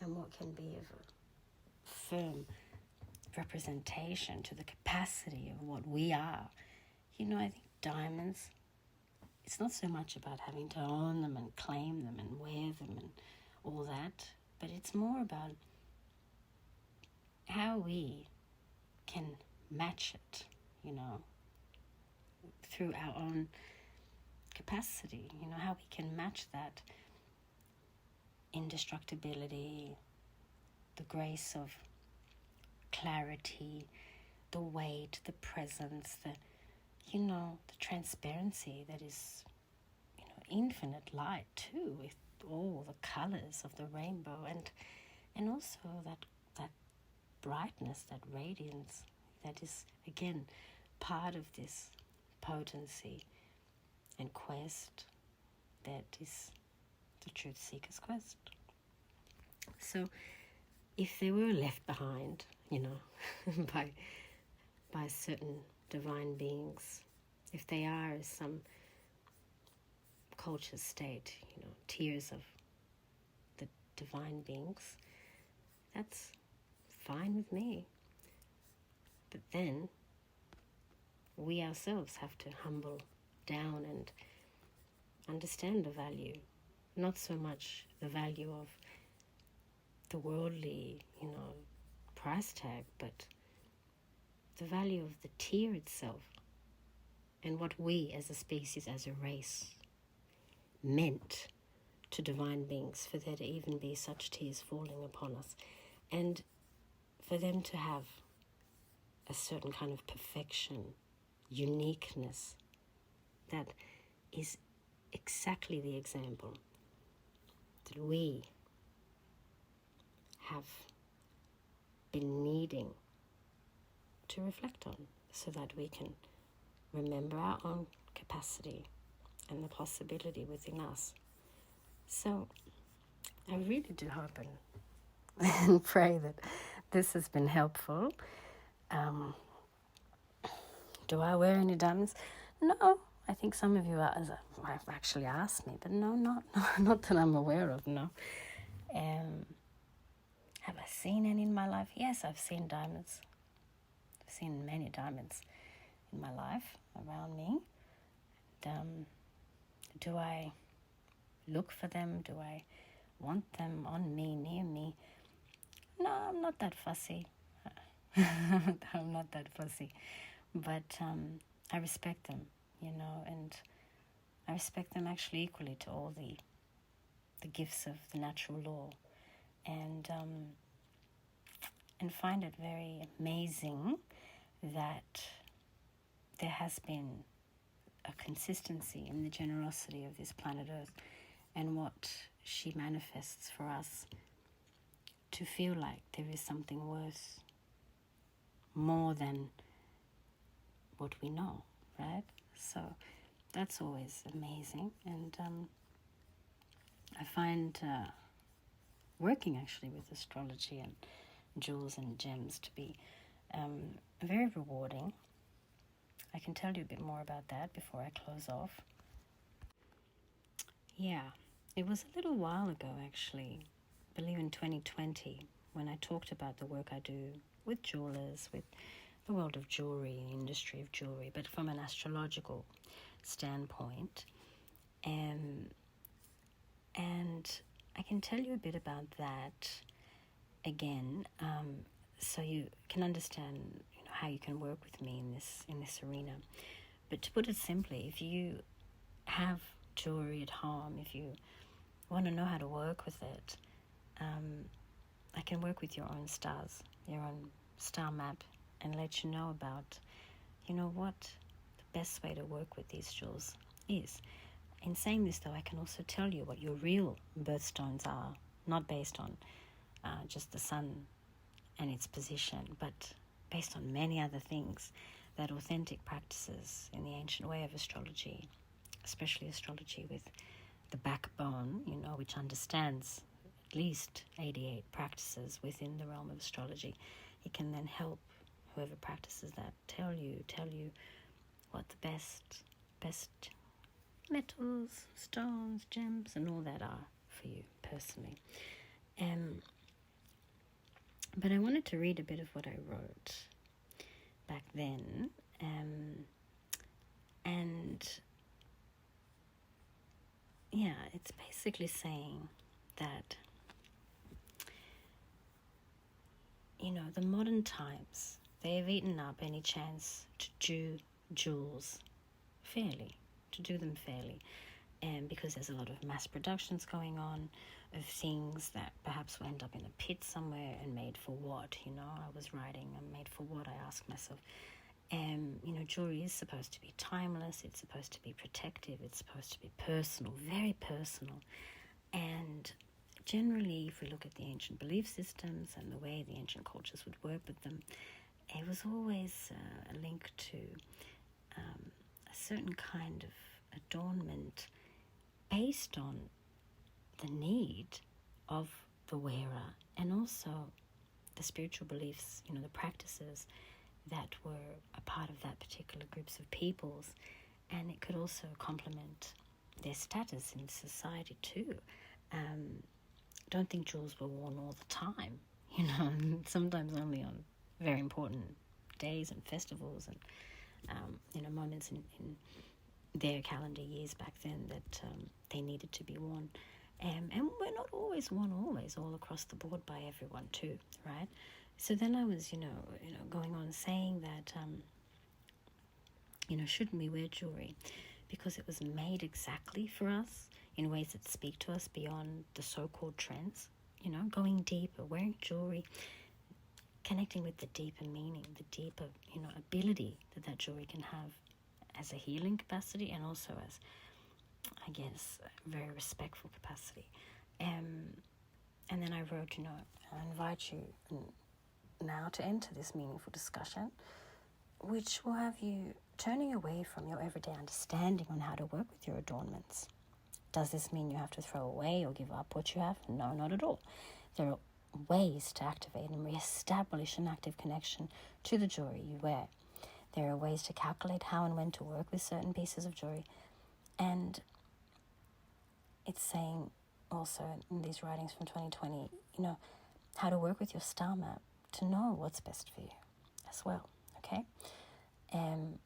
and what can be of a firm representation to the capacity of what we are, I think diamonds, it's not so much about having to own them and claim them and wear them and all that, but it's more about how we can match it, through our own capacity, how we can match that indestructibility, the grace of clarity, the weight, the presence, the transparency that is, infinite light too, with all the colors of the rainbow, and also that brightness, that radiance, that is again part of this potency and quest that is the truth seeker's quest. So if they were left behind, by certain divine beings, if they are, as some cultures state, tiers of the divine beings, that's fine with me. But then we ourselves have to humble down and understand the value, not so much the value of the worldly, price tag, but the value of the tier itself, and what we as a species, as a race, meant to divine beings, for there to even be such tears falling upon us, and for them to have a certain kind of perfection, uniqueness, that is exactly the example that we have been needing to reflect on, so that we can remember our own capacity and the possibility within us. So I really do hope and pray that this has been helpful. Do I wear any diamonds? No. I think some of you have actually asked me, but no, not that I'm aware of, no. Have I seen any in my life? Yes, I've seen diamonds. I've seen many diamonds in my life around me. Do I look for them? Do I want them on me, near me? No, I'm not that fussy. I'm not that fussy. But I respect them, and I respect them actually equally to all the gifts of the natural law. And find it very amazing that there has been a consistency in the generosity of this planet Earth and what she manifests for us to feel like there is something worth more than what we know, right? So that's always amazing. And I find working actually with astrology and jewels and gems to be very rewarding. I can tell you a bit more about that before I close off. Yeah, it was a little while ago actually, I believe in 2020, when I talked about the work I do with jewelers, with the world of jewelry, industry of jewelry, but from an astrological standpoint. And I can tell you a bit about that again, so you can understand how you can work with me in this arena. But to put it simply, if you have jewelry at home, if you want to know how to work with it, I can work with your own stars, your own star map, and let you know about, what the best way to work with these jewels is. In saying this, though, I can also tell you what your real birthstones are, not based on just the sun and its position, but based on many other things that authentic practices in the ancient way of astrology, especially astrology with the backbone, which understands at least 88 practices within the realm of astrology. It can then help whoever practices that tell you what the best metals, stones, gems, and all that are for you personally. But I wanted to read a bit of what I wrote back then, and yeah, it's basically saying that the modern times, they have eaten up any chance to do jewels fairly, because there's a lot of mass productions going on of things that perhaps will end up in a pit somewhere, and made for what? I was writing, and made for what, I ask myself. Jewelry is supposed to be timeless, it's supposed to be protective, it's supposed to be personal, very personal. And generally, if we look at the ancient belief systems and the way the ancient cultures would work with them, it was always a link to a certain kind of adornment based on the need of the wearer, and also the spiritual beliefs, the practices that were a part of that particular groups of peoples. And it could also complement their status in society too. Don't think jewels were worn all the time, sometimes only on very important days and festivals and moments in their calendar years back then that they needed to be worn. And we're not always worn all across the board by everyone too, right? So then I was, going on saying that, shouldn't we wear jewelry? Because it was made exactly for us in ways that speak to us beyond the so-called trends, going deeper, wearing jewelry, connecting with the deeper meaning, the deeper, ability that jewelry can have as a healing capacity, and also as, I guess, a very respectful capacity. And then I wrote, I invite you now to enter this meaningful discussion, which will have you turning away from your everyday understanding on how to work with your adornments. Does this mean you have to throw away or give up what you have? No, not at all. There are ways to activate and reestablish an active connection to the jewelry you wear. There are ways to calculate how and when to work with certain pieces of jewelry. And it's saying also in these writings from 2020, how to work with your star map to know what's best for you as well, okay?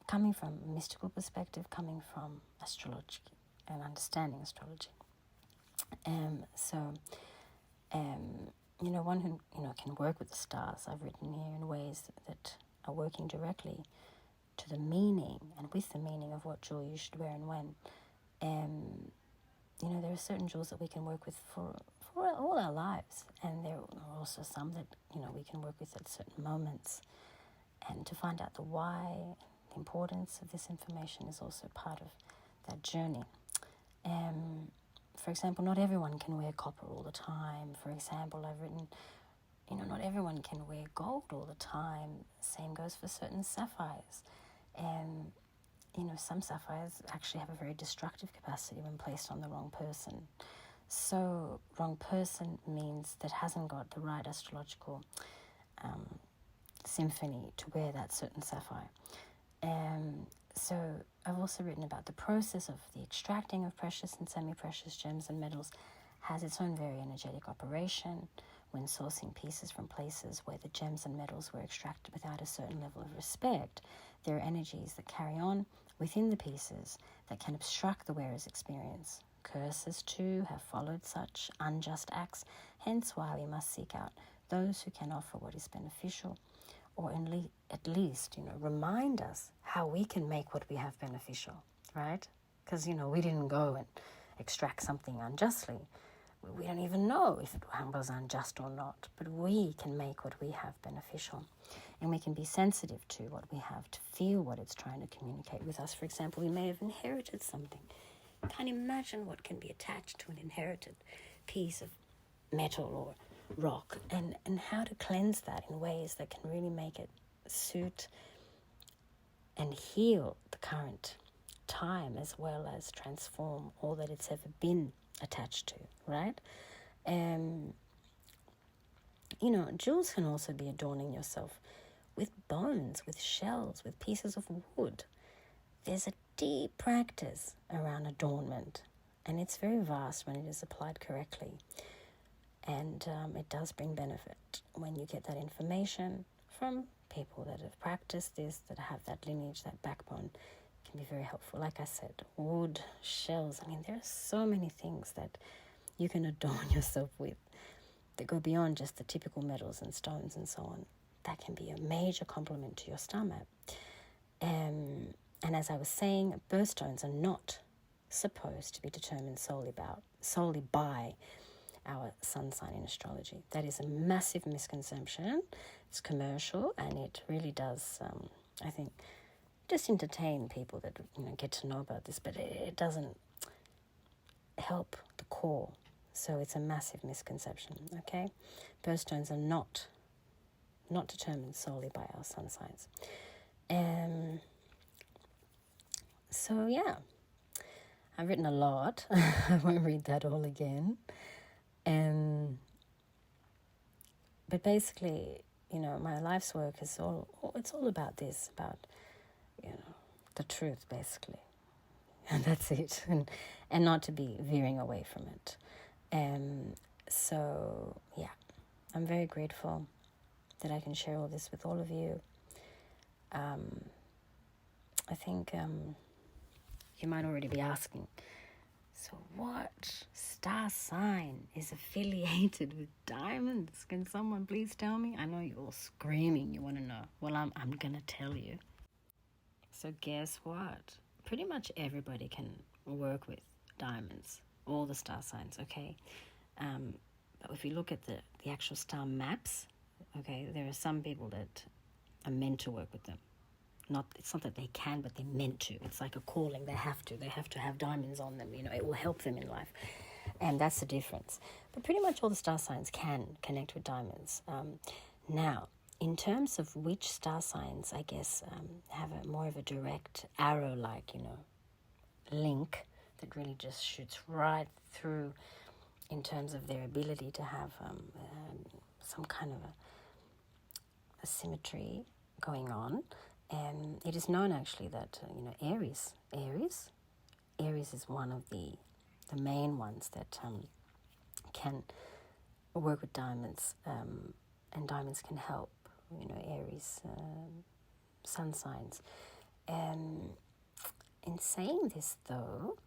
Coming from a mystical perspective, coming from astrology and understanding astrology. One who, can work with the stars, I've written here, in ways that are working directly to the meaning and with the meaning of what jewel you should wear and when. There are certain jewels that we can work with for all our lives, and there are also some that, we can work with at certain moments. And to find out the why, the importance of this information is also part of that journey. For example, not everyone can wear copper all the time. For example, I've written, not everyone can wear gold all the time. Same goes for certain sapphires. Some sapphires actually have a very destructive capacity when placed on the wrong person. So wrong person means that hasn't got the right astrological symphony to wear that certain sapphire. So I've also written about the process of the extracting of precious and semi-precious gems and metals has its own very energetic operation. When sourcing pieces from places where the gems and metals were extracted without a certain level of respect, there are energies that carry on within the pieces that can obstruct the wearer's experience. Curses, too, have followed such unjust acts, hence why we must seek out those who can offer what is beneficial, or at least, remind us how we can make what we have beneficial, right? Because, we didn't go and extract something unjustly. We don't even know if it was unjust or not, but we can make what we have beneficial. And we can be sensitive to what we have, to feel what it's trying to communicate with us. For example, we may have inherited something. Can't imagine what can be attached to an inherited piece of metal or rock, and how to cleanse that in ways that can really make it suit and heal the current time, as well as transform all that it's ever been attached to, right? Jewels can also be adorning yourself with bones, with shells, with pieces of wood. There's a deep practice around adornment, and it's very vast when it is applied correctly. And it does bring benefit when you get that information from people that have practiced this, that have that lineage, that backbone. It can be very helpful. Like I said, wood, shells. There are so many things that you can adorn yourself with that go beyond just the typical metals and stones and so on. That can be a major complement to your star map. And as I was saying, birthstones are not supposed to be determined solely by our sun sign in astrology. That is a massive misconception. It's commercial, and it really does, I think, just entertain people that get to know about this, but it doesn't help the core. So it's a massive misconception, okay? Birthstones are not determined solely by our sun signs. So yeah, I've written a lot. I won't read that all again. But basically, my life's work is all about this, about, the truth, basically. And that's it. And not to be veering away from it. So, yeah, I'm very grateful that I can share all this with all of you. I think you might already be asking, so what star sign is affiliated with diamonds? Can someone please tell me? I know you're all screaming, you want to know. Well, I'm going to tell you. So guess what? Pretty much everybody can work with diamonds, all the star signs, okay? But if you look at the actual star maps, okay, there are some people that are meant to work with them. It's not that they can, but they're meant to. It's like a calling. They have to have diamonds on them. It will help them in life. And that's the difference. But pretty much all the star signs can connect with diamonds. Now, in terms of which star signs, I guess, have more of a direct arrow-like, link that really just shoots right through in terms of their ability to have some kind of a symmetry going on. It is known actually that Aries is one of the main ones that can work with diamonds, and diamonds can help Aries sun signs. In saying this though,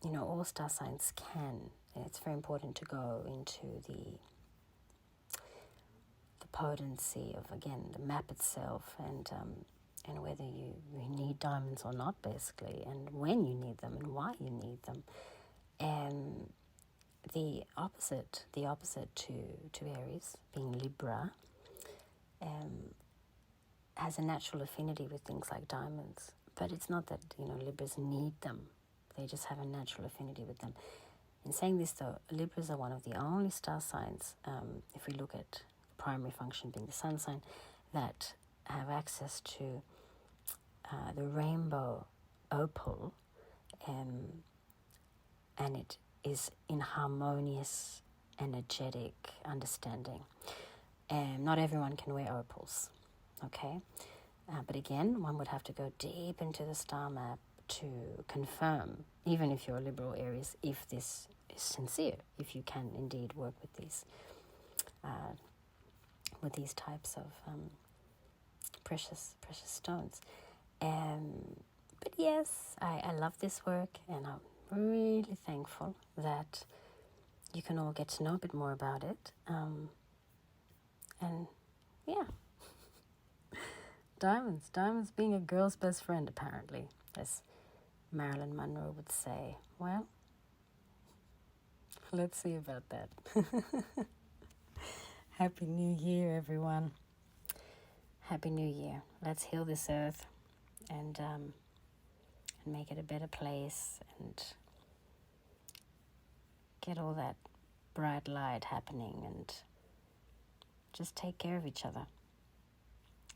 all star signs can. It's very important to go into the potency of, again, the map itself, and whether you need diamonds or not, basically, and when you need them and why you need them. And the opposite to Aries, being Libra, has a natural affinity with things like diamonds. But it's not that Libras need them; they just have a natural affinity with them. In saying this, though, Libras are one of the only star signs, if we look at primary function being the sun sign, that have access to the rainbow opal, and it is in harmonious, energetic understanding. And not everyone can wear opals, okay? But again, one would have to go deep into the star map to confirm, even if you're a liberal Aries, if this is sincere, if you can indeed work with these types of precious stones. But yes, I love this work, and I'm really thankful that you can all get to know a bit more about it. And yeah, diamonds being a girl's best friend, apparently, as Marilyn Monroe would say. Well, let's see about that. Happy New Year, everyone. Happy New Year. Let's heal this earth and make it a better place, and get all that bright light happening, and just take care of each other.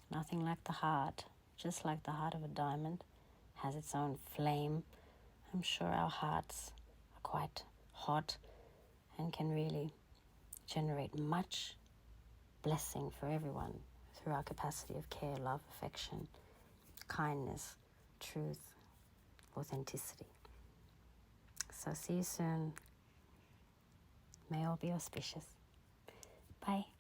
Nothing like the heart, just like the heart of a diamond has its own flame. I'm sure our hearts are quite hot and can really generate much blessing for everyone through our capacity of care, love, affection, kindness, truth, authenticity. So see you soon. May all be auspicious. Bye.